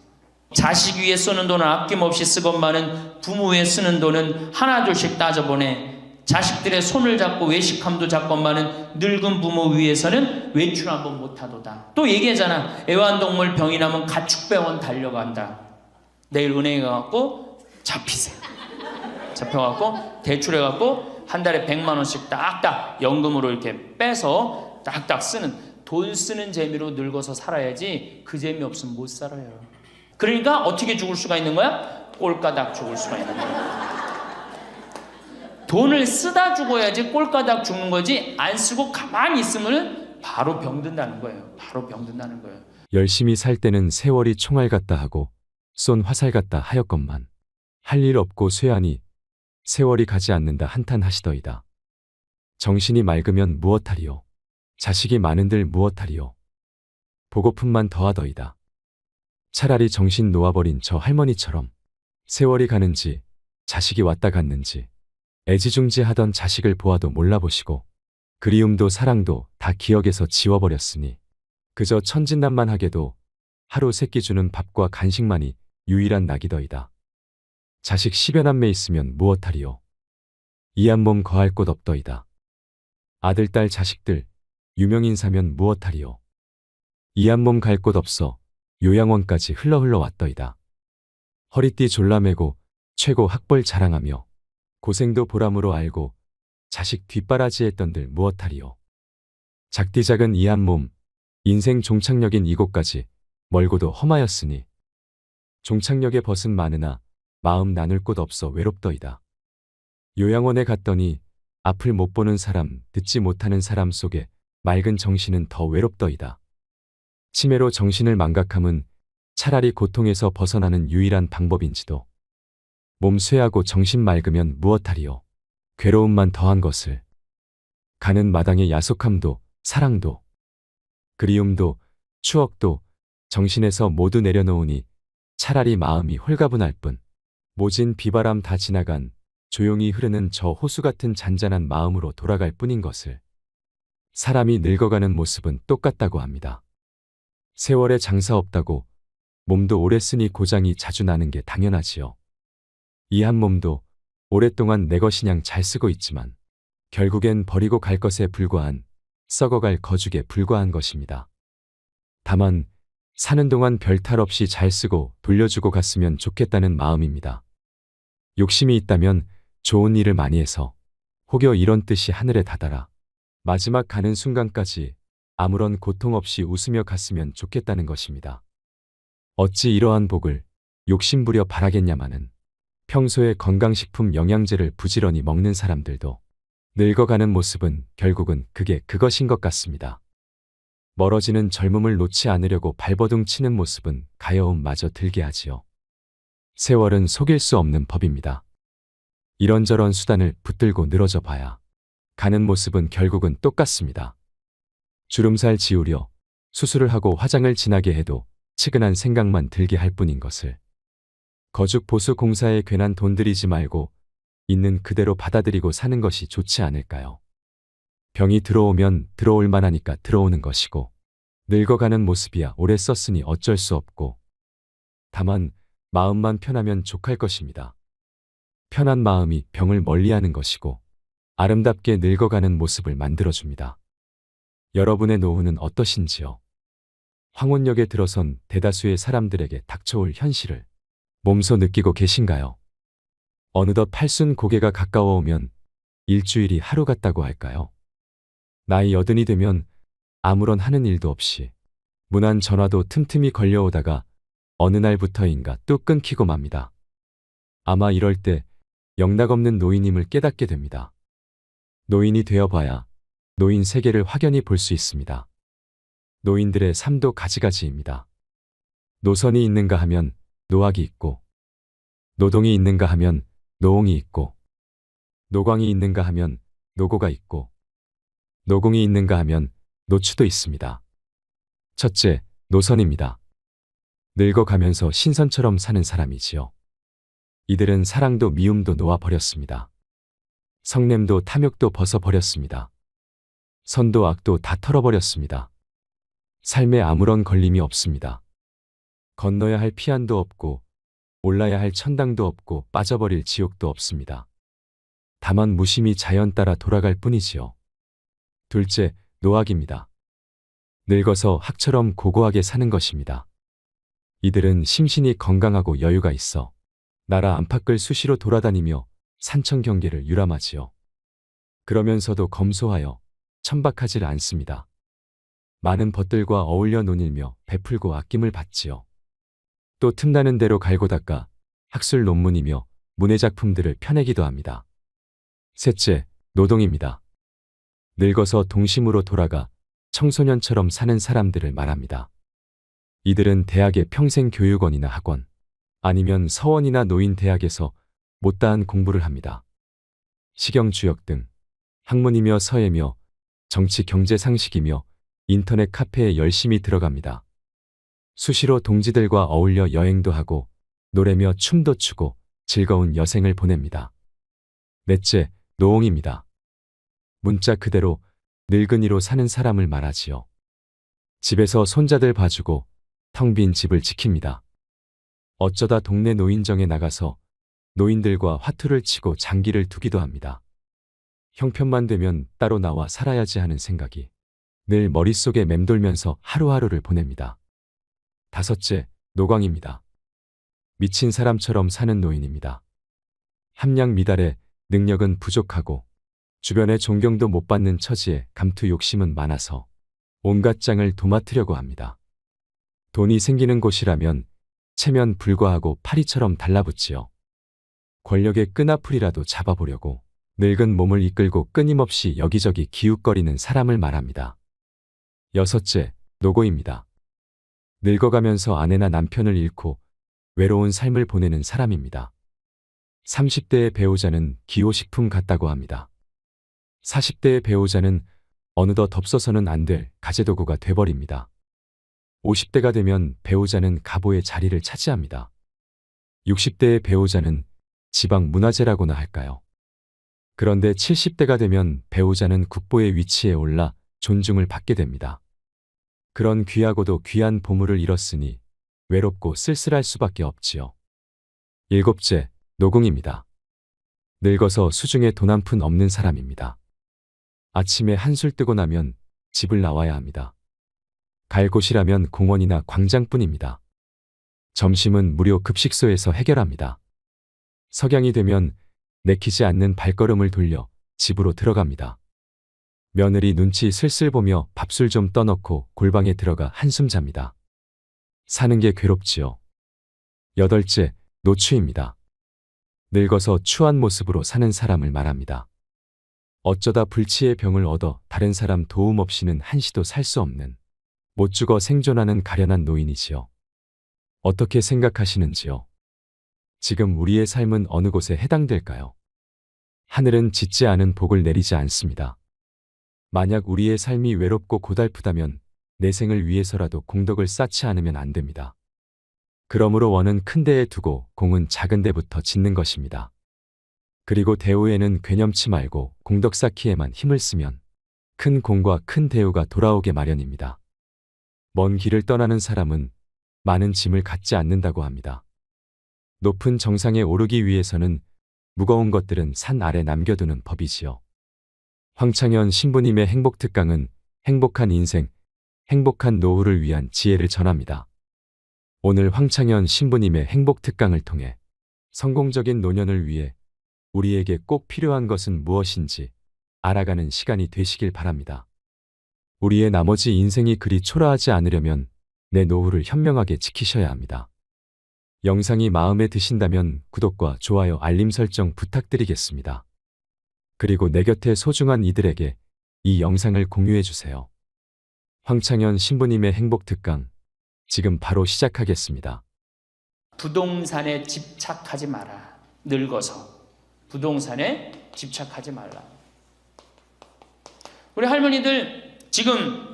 자식 위에 쓰는 돈은 아낌없이 쓰건만은 부모 위에 쓰는 돈은 하나둘씩 따져보내. 자식들의 손을 잡고 외식함도 잡건만은 늙은 부모 위해서는 외출 한번 못하도다. 또 얘기하잖아. 애완동물 병이 나면 가축병원 달려간다. 내일 은행에 가갖고 잡히세요. 잡혀갖고 대출해갖고 한 달에 100만 원씩 딱딱 연금으로 이렇게 빼서 딱딱 쓰는, 돈 쓰는 재미로 늙어서 살아야지 그 재미 없으면 못 살아요. 그러니까 어떻게 죽을 수가 있는 거야? 꼴까닥 죽을 수가 있는 거야. 돈을 쓰다 죽어야지 꼴까닥 죽는 거지, 안 쓰고 가만히 있으면 바로 병든다는 거예요. 바로 병든다는 거예요. 열심히 살 때는 세월이 총알 같다 하고 쏜 화살 같다 하였건만 할 일 없고 쇠하니 세월이 가지 않는다 한탄하시더이다. 정신이 맑으면 무엇하리요? 자식이 많은들 무엇하리요? 보고품만 더하더이다. 차라리 정신 놓아버린 저 할머니처럼 세월이 가는지 자식이 왔다 갔는지 애지중지하던 자식을 보아도 몰라보시고 그리움도 사랑도 다 기억에서 지워버렸으니 그저 천진난만하게도 하루 세끼 주는 밥과 간식만이 유일한 낙이더이다. 자식 10여 남매 있으면 무엇하리요? 이한 몸 거할 곳 없더이다. 아들, 딸, 자식들 유명인사면 무엇하리요? 이한 몸 갈 곳 없어 요양원까지 흘러 왔더이다. 허리띠 졸라매고 최고 학벌 자랑하며 고생도 보람으로 알고 자식 뒷바라지했던들 무엇하리요? 작디 작은 이 한 몸, 인생 종착역인 이곳까지 멀고도 험하였으니 종착역에 벗은 많으나 마음 나눌 곳 없어 외롭더이다. 요양원에 갔더니 앞을 못 보는 사람, 듣지 못하는 사람 속에 맑은 정신은 더 외롭더이다. 치매로 정신을 망각함은 차라리 고통에서 벗어나는 유일한 방법인지도. 몸 쇠하고 정신 맑으면 무엇하리요? 괴로움만 더한 것을. 가는 마당의 야속함도 사랑도 그리움도 추억도 정신에서 모두 내려놓으니 차라리 마음이 홀가분할 뿐 모진 비바람 다 지나간 조용히 흐르는 저 호수 같은 잔잔한 마음으로 돌아갈 뿐인 것을. 사람이 늙어가는 모습은 똑같다고 합니다. 세월에 장사 없다고 몸도 오래 쓰니 고장이 자주 나는 게 당연하지요. 이 한 몸도 오랫동안 내 것이냥 잘 쓰고 있지만 결국엔 버리고 갈 것에 불과한 썩어갈 거죽에 불과한 것입니다. 다만 사는 동안 별 탈 없이 잘 쓰고 돌려주고 갔으면 좋겠다는 마음입니다. 욕심이 있다면 좋은 일을 많이 해서 혹여 이런 뜻이 하늘에 닿아라 마지막 가는 순간까지 아무런 고통 없이 웃으며 갔으면 좋겠다는 것입니다. 어찌 이러한 복을 욕심부려 바라겠냐마는 평소에 건강식품 영양제를 부지런히 먹는 사람들도 늙어가는 모습은 결국은 그게 그것인 것 같습니다. 멀어지는 젊음을 놓지 않으려고 발버둥 치는 모습은 가여움마저 들게 하지요. 세월은 속일 수 없는 법입니다. 이런저런 수단을 붙들고 늘어져 봐야 가는 모습은 결국은 똑같습니다. 주름살 지우려 수술을 하고 화장을 진하게 해도 치근한 생각만 들게 할 뿐인 것을. 거죽 보수 공사에 괜한 돈 들이지 말고 있는 그대로 받아들이고 사는 것이 좋지 않을까요? 병이 들어오면 들어올 만하니까 들어오는 것이고 늙어가는 모습이야 오래 썼으니 어쩔 수 없고 다만 마음만 편하면 족할 것입니다. 편한 마음이 병을 멀리하는 것이고 아름답게 늙어가는 모습을 만들어줍니다. 여러분의 노후는 어떠신지요? 황혼역에 들어선 대다수의 사람들에게 닥쳐올 현실을 몸소 느끼고 계신가요? 어느덧 팔순 고개가 가까워오면 일주일이 하루 같다고 할까요? 나이 80이 되면 아무런 하는 일도 없이 무난 전화도 틈틈이 걸려오다가 어느 날부터인가 뚝 끊기고 맙니다. 아마 이럴 때 영락없는 노인임을 깨닫게 됩니다. 노인이 되어봐야 노인 세계를 확연히 볼 수 있습니다. 노인들의 삶도 가지가지입니다. 노선이 있는가 하면 노학이 있고, 노동이 있는가 하면 노홍이 있고, 노광이 있는가 하면 노고가 있고, 노궁이 있는가 하면 노추도 있습니다. 첫째, 노선입니다. 늙어가면서 신선처럼 사는 사람이지요. 이들은 사랑도 미움도 놓아버렸습니다. 성냄도 탐욕도 벗어버렸습니다. 선도 악도 다 털어버렸습니다. 삶에 아무런 걸림이 없습니다. 건너야 할 피안도 없고 올라야 할 천당도 없고 빠져버릴 지옥도 없습니다. 다만 무심히 자연 따라 돌아갈 뿐이지요. 둘째, 노학입니다. 늙어서 학처럼 고고하게 사는 것입니다. 이들은 심신이 건강하고 여유가 있어 나라 안팎을 수시로 돌아다니며 산청 경계를 유람하지요. 그러면서도 검소하여 천박하질 않습니다. 많은 벗들과 어울려 논일며 베풀고 아낌을 받지요. 또 틈나는 대로 갈고 닦아 학술 논문이며 문해작품들을 펴내기도 합니다. 셋째, 노동입니다. 늙어서 동심으로 돌아가 청소년처럼 사는 사람들을 말합니다. 이들은 대학의 평생교육원이나 학원, 아니면 서원이나 노인대학에서 못다한 공부를 합니다. 식영주역 등 학문이며 서예며 정치 경제 상식이며 인터넷 카페에 열심히 들어갑니다. 수시로 동지들과 어울려 여행도 하고 노래며 춤도 추고 즐거운 여생을 보냅니다. 넷째, 노홍입니다. 문자 그대로 늙은이로 사는 사람을 말하지요. 집에서 손자들 봐주고 텅 빈 집을 지킵니다. 어쩌다 동네 노인정에 나가서 노인들과 화투를 치고 장기를 두기도 합니다. 형편만 되면 따로 나와 살아야지 하는 생각이 늘 머릿속에 맴돌면서 하루하루를 보냅니다. 다섯째, 노광입니다. 미친 사람처럼 사는 노인입니다. 함량 미달에 능력은 부족하고 주변의 존경도 못 받는 처지에 감투 욕심은 많아서 온갖 장을 도맡으려고 합니다. 돈이 생기는 곳이라면 체면 불과하고 파리처럼 달라붙지요. 권력의 끈앞풀이라도 잡아보려고 늙은 몸을 이끌고 끊임없이 여기저기 기웃거리는 사람을 말합니다. 여섯째, 노고입니다. 늙어가면서 아내나 남편을 잃고 외로운 삶을 보내는 사람입니다. 30대의 배우자는 기호식품 같다고 합니다. 40대의 배우자는 어느덧 없어서는 안 될 가재도구가 돼버립니다. 50대가 되면 배우자는 가보의 자리를 차지합니다. 60대의 배우자는 지방 문화재라고나 할까요? 그런데 70대가 되면 배우자는 국보의 위치에 올라 존중을 받게 됩니다. 그런 귀하고도 귀한 보물을 잃었으니 외롭고 쓸쓸할 수밖에 없지요. 일곱째, 노궁입니다. 늙어서 수중에 돈 한 푼 없는 사람입니다. 아침에 한술 뜨고 나면 집을 나와야 합니다. 갈 곳이라면 공원이나 광장뿐입니다. 점심은 무료 급식소에서 해결합니다. 석양이 되면 내키지 않는 발걸음을 돌려 집으로 들어갑니다. 며느리 눈치 슬슬 보며 밥술 좀 떠넣고 골방에 들어가 한숨 잡니다. 사는 게 괴롭지요. 여덟째, 노추입니다. 늙어서 추한 모습으로 사는 사람을 말합니다. 어쩌다 불치의 병을 얻어 다른 사람 도움 없이는 한시도 살 수 없는 못 죽어 생존하는 가련한 노인이지요. 어떻게 생각하시는지요? 지금 우리의 삶은 어느 곳에 해당될까요? 하늘은 짓지 않은 복을 내리지 않습니다. 만약 우리의 삶이 외롭고 고달프다면 내 생을 위해서라도 공덕을 쌓지 않으면 안 됩니다. 그러므로 원은 큰 데에 두고 공은 작은 데부터 짓는 것입니다. 그리고 대우에는 괴념치 말고 공덕 쌓기에만 힘을 쓰면 큰 공과 큰 대우가 돌아오게 마련입니다. 먼 길을 떠나는 사람은 많은 짐을 갖지 않는다고 합니다. 높은 정상에 오르기 위해서는 무거운 것들은 산 아래 남겨두는 법이지요. 황창현 신부님의 행복특강은 행복한 인생, 행복한 노후를 위한 지혜를 전합니다. 오늘 황창현 신부님의 행복 특강을 통해 성공적인 노년을 위해 우리에게 꼭 필요한 것은 무엇인지 알아가는 시간이 되시길 바랍니다. 우리의 나머지 인생이 그리 초라하지 않으려면 내 노후를 현명하게 지키셔야 합니다. 영상이 마음에 드신다면 구독과 좋아요, 알림 설정 부탁드리겠습니다. 그리고 내 곁에 소중한 이들에게 이 영상을 공유해 주세요. 황창현 신부님의 행복 특강, 지금 바로 시작하겠습니다. 부동산에 집착하지 마라. 늙어서 부동산에 집착하지 말라. 우리 할머니들 지금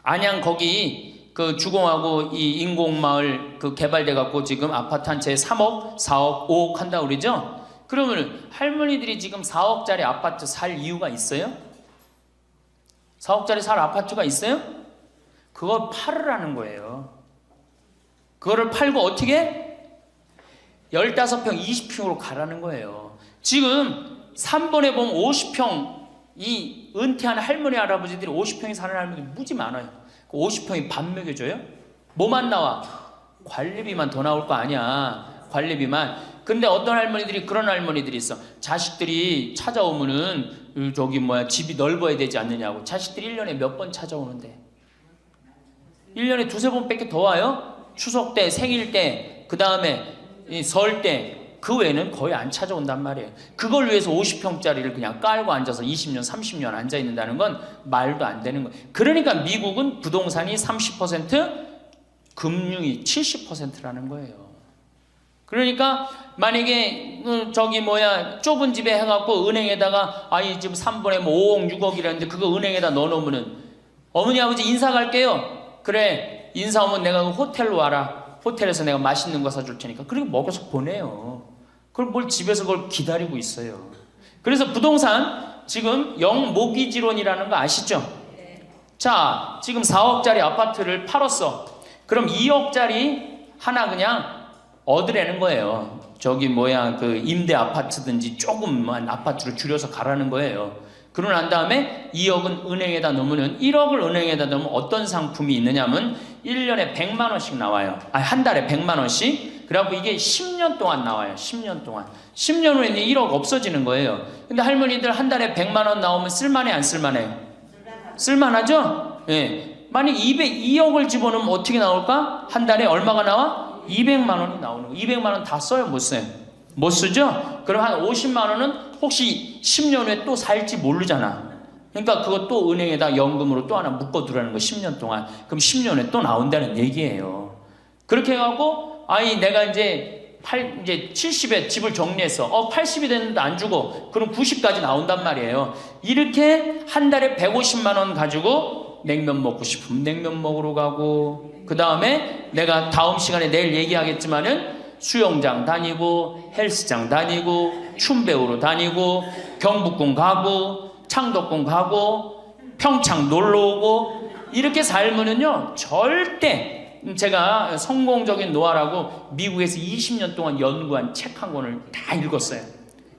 안양 거기 그 주공하고 이 인공마을 그 개발돼 갖고 지금 아파트 한 채 3억, 4억, 5억 한다 그러죠? 그러면 할머니들이 지금 4억짜리 아파트 살 이유가 있어요? 4억짜리 살 아파트가 있어요? 그걸 팔으라는 거예요. 그거를 팔고 어떻게? 15평, 20평으로 가라는 거예요. 지금 3번에 보면 50평, 이 은퇴한 할머니, 할아버지들이 50평에 사는 할머니들이 무지 많아요. 그 50평이 밥 먹여줘요? 뭐만 나와? 관리비만 더 나올 거 아니야. 관리비만. 근데 어떤 할머니들이 그런 할머니들이 있어. 자식들이 찾아오면은 집이 넓어야 되지 않느냐고. 자식들이 1년에 몇 번 찾아오는데. 1년에 두세 번밖에 더 와요? 추석 때, 생일 때, 그 다음에 설 때. 그 외에는 거의 안 찾아온단 말이에요. 그걸 위해서 50평짜리를 그냥 깔고 앉아서 20년, 30년 앉아 있는다는 건 말도 안 되는 거예요. 그러니까 미국은 부동산이 30%, 금융이 70%라는 거예요. 그러니까 만약에 좁은 집에 해갖고 은행에다가 지금 3번에 뭐 5억, 6억이라는데 그거 은행에다 넣어놓으면은 어머니, 아버지 인사 갈게요. 그래, 인사 오면 내가 호텔로 와라. 호텔에서 내가 맛있는 거 사줄 테니까. 그리고 먹여서 보내요. 그걸 뭘 집에서 그걸 기다리고 있어요. 그래서 부동산 지금 영모기지론이라는 거 아시죠? 자, 지금 4억짜리 아파트를 팔았어. 그럼 2억짜리 하나 그냥 얻으라는 거예요. 그 임대 아파트든지 조금만 아파트로 줄여서 가라는 거예요. 그러고 난 다음에 2억은 은행에다 넣으면 1억을 은행에다 넣으면 어떤 상품이 있느냐면 1년에 100만 원씩 나와요. 한 달에 100만 원씩. 그래갖고 이게 10년 동안 나와요. 10년 동안. 10년 후에는 1억 없어지는 거예요. 근데 할머니들 한 달에 100만 원 나오면 쓸만해, 안 쓸만해요? 쓸만하죠? 예. 만약 2억을 집어넣으면 어떻게 나올까? 한 달에 얼마가 나와? 200만 원이 나오는 거예요. 200만 원 다 써요? 못 써요? 못 쓰죠? 그럼 한 50만 원은 혹시 10년 후에 또 살지 모르잖아. 그러니까 그거 또 은행에다 연금으로 또 하나 묶어두라는 거 10년 동안. 그럼 10년 후에 또 나온다는 얘기예요. 그렇게 해갖고 내가 이제 70에 집을 정리했어. 80이 됐는데 안 주고 그럼 90까지 나온단 말이에요. 이렇게 한 달에 150만 원 가지고 냉면 먹고 싶으면 냉면 먹으러 가고, 그 다음에 내가 다음 시간에 내일 얘기하겠지만은 수영장 다니고 헬스장 다니고 춤 배우러 다니고 경복궁 가고 창덕궁 가고 평창 놀러 오고 이렇게 살면은요 절대, 제가 성공적인 노화라고 미국에서 20년 동안 연구한 책 한 권을 다 읽었어요.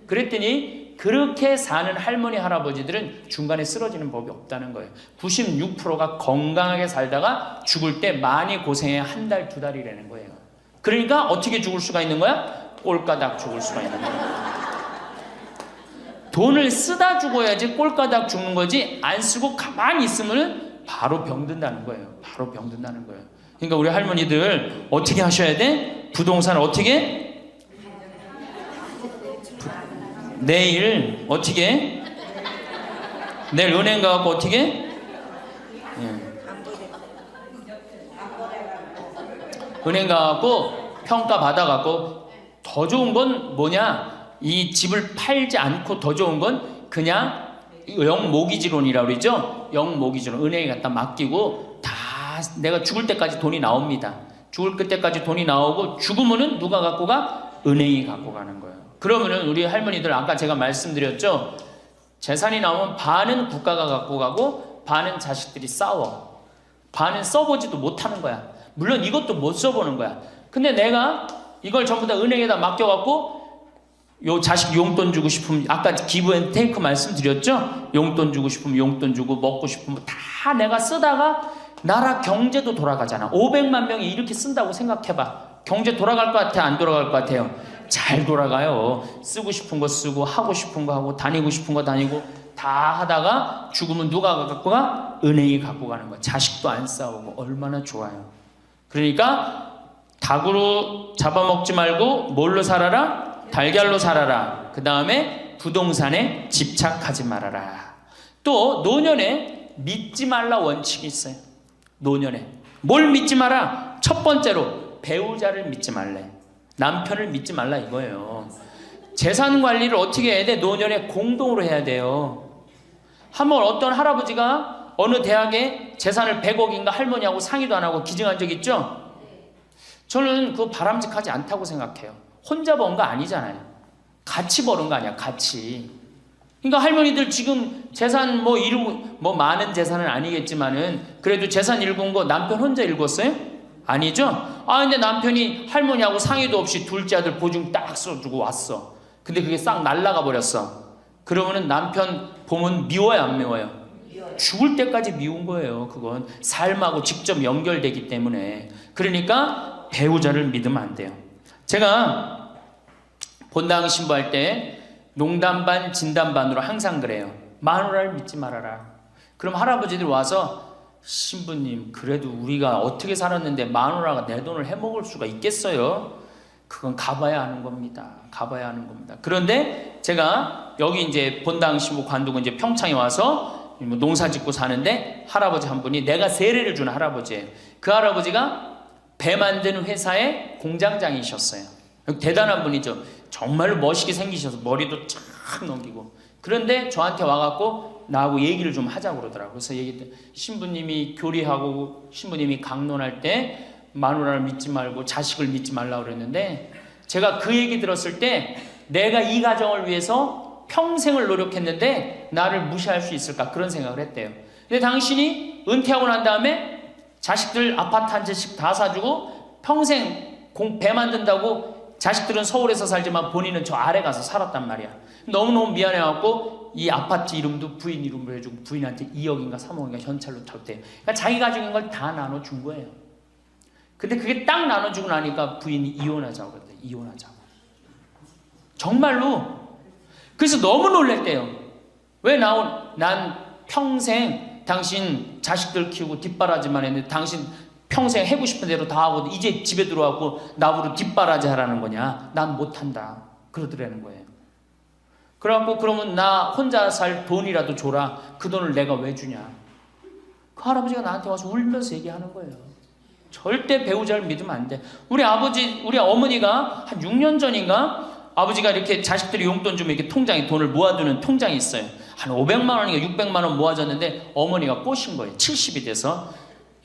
그랬더니 그렇게 사는 할머니, 할아버지들은 중간에 쓰러지는 법이 없다는 거예요. 96%가 건강하게 살다가 죽을 때 많이 고생해 한 달, 두 달이라는 거예요. 그러니까 어떻게 죽을 수가 있는 거야? 꼴까닥 죽을 수가 있는 거야. 돈을 쓰다 죽어야지 꼴까닥 죽는 거지, 안 쓰고 가만히 있으면 바로 병든다는 거예요. 바로 병든다는 거예요. 그러니까 우리 할머니들 어떻게 하셔야 돼? 부동산 어떻게? 내일 어떻게? 내일 은행 가갖고 어떻게? 은행 가갖고 평가 받아갖고 더 좋은 건 뭐냐? 이 집을 팔지 않고 더 좋은 건 그냥 영모기지론이라고 그러죠? 영모기지론. 은행에 갖다 맡기고 다 내가 죽을 때까지 돈이 나옵니다. 죽을 그때까지 돈이 나오고 죽으면은 누가 갖고 가? 은행이 갖고 가는 거예요. 그러면은 우리 할머니들 아까 제가 말씀드렸죠? 재산이 나오면 반은 국가가 갖고 가고 반은 자식들이 싸워. 반은 써보지도 못하는 거야. 물론 이것도 못 써보는 거야. 근데 내가 이걸 전부 다 은행에다 맡겨갖고 요 자식 용돈 주고 싶으면 아까 기브 앤 테이크 말씀드렸죠? 용돈 주고 싶으면 용돈 주고 먹고 싶으면 다 내가 쓰다가 나라 경제도 돌아가잖아. 500만 명이 이렇게 쓴다고 생각해봐. 경제 돌아갈 것 같아? 안 돌아갈 것 같아요? 잘 돌아가요. 쓰고 싶은 거 쓰고 하고 싶은 거 하고 다니고 싶은 거 다니고 다 하다가 죽으면 누가 갖고 가? 은행이 갖고 가는 거야. 자식도 안 싸우고 얼마나 좋아요. 그러니까 닭으로 잡아먹지 말고 뭘로 살아라? 달걀로 살아라. 그 다음에 부동산에 집착하지 말아라. 또 노년에 믿지 말라 원칙이 있어요. 노년에 뭘 믿지 마라? 첫 번째로 배우자를 믿지 말래. 남편을 믿지 말라 이거예요. 재산 관리를 어떻게 해야 돼? 노년에 공동으로 해야 돼요. 한번 어떤 할아버지가 어느 대학에 재산을 100억인가 할머니하고 상의도 안 하고 기증한 적 있죠? 저는 그거 바람직하지 않다고 생각해요. 혼자 번 거 아니잖아요. 같이 버는 거 아니야, 같이. 그러니까 할머니들 지금 재산 많은 재산은 아니겠지만은 그래도 재산 읽은 거 남편 혼자 읽었어요? 아니죠? 근데 남편이 할머니하고 상의도 없이 둘째 아들 보증 딱 써주고 왔어. 근데 그게 싹 날라가 버렸어. 그러면은 남편 보면 미워요, 안 미워요? 죽을 때까지 미운 거예요. 그건 삶하고 직접 연결되기 때문에. 그러니까 배우자를 믿으면 안 돼요. 제가 본당 신부할 때 농담 반 진담 반으로 항상 그래요. 마누라를 믿지 말아라. 그럼 할아버지들 와서 신부님 그래도 우리가 어떻게 살았는데 마누라가 내 돈을 해먹을 수가 있겠어요? 그건 가봐야 하는 겁니다. 가봐야 하는 겁니다. 그런데 제가 여기 이제 본당 신부 관두고 이제 평창에 와서 농사 짓고 사는데 할아버지 한 분이 내가 세례를 주는 할아버지예요. 그 할아버지가 배 만드는 회사의 공장장이셨어요. 대단한 분이죠. 정말로 멋있게 생기셔서 머리도 쫙 넘기고. 그런데 저한테 와갖고 나하고 얘기를 좀 하자고 그러더라고요. 그래서 얘기했더니 신부님이 교리하고 신부님이 강론할 때 마누라를 믿지 말고 자식을 믿지 말라고 그랬는데 제가 그 얘기 들었을 때 내가 이 가정을 위해서 평생을 노력했는데 나를 무시할 수 있을까 그런 생각을 했대요. 근데 당신이 은퇴하고 난 다음에 자식들 아파트 한 채씩 다 사주고 평생 배 만든다고 자식들은 서울에서 살지만 본인은 저 아래 가서 살았단 말이야. 너무너무 미안해갖고 이 아파트 이름도 부인 이름으로 해주고 부인한테 2억인가 3억인가 현찰로 줬대요. 그러니까 자기 가지고 있는 걸 다 나눠준 거예요. 근데 그게 딱 나눠주고 나니까 부인이 이혼하자고 그랬대요. 이혼하자고. 정말로. 그래서 너무 놀랬대요. 왜 난 평생 당신 자식들 키우고 뒷바라지만 했는데 당신 평생 해고 싶은 대로 다 하고 이제 집에 들어와고 나보고 뒷바라지 하라는 거냐? 난 못한다. 그러더라는 거예요. 그래갖고 그러면 나 혼자 살 돈이라도 줘라. 그 돈을 내가 왜 주냐? 그 할아버지가 나한테 와서 울면서 얘기하는 거예요. 절대 배우자를 믿으면 안 돼. 우리 어머니가 한 6년 전인가 아버지가 이렇게 자식들이 용돈 주면 이렇게 통장에 돈을 모아두는 통장이 있어요. 한 500만 원인가 600만 원 모아졌는데 어머니가 꼬신 거예요. 70이 돼서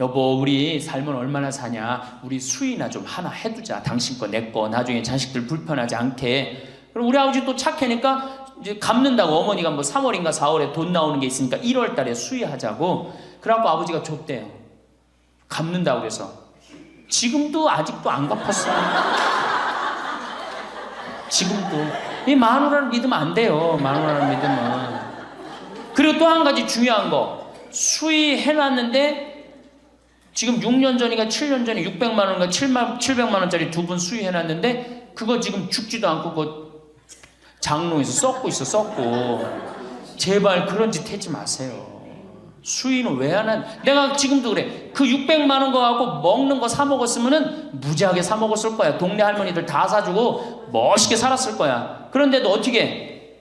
여보 우리 살면 얼마나 사냐. 우리 수의나 좀 하나 해두자. 당신 거 내 거 나중에 자식들 불편하지 않게. 그럼 우리 아버지 또 착하니까 이제 갚는다고 어머니가 뭐 3월인가 4월에 돈 나오는 게 있으니까 1월 달에 수의하자고. 그래갖고 아버지가 줬대요. 갚는다고 그래서. 지금도 아직도 안 갚았어요. 지금도. 이 마누라를 믿으면 안 돼요. 마누라를 믿으면. 그리고 또 한 가지 중요한 거. 수의해놨는데 지금 6년 전인가 7년 전에 600만 원인가 700만 원짜리 2분 수의해놨는데 그거 지금 죽지도 않고 그거 장롱에서 썩고 있어. 썩고. 제발 그런 짓 하지 마세요. 수의는 왜 안 한? 내가 지금도 그래. 그 600만 원 거 갖고 먹는 거 사 먹었으면은 무지하게 사 먹었을 거야. 동네 할머니들 다 사주고 멋있게 살았을 거야. 그런데도 어떻게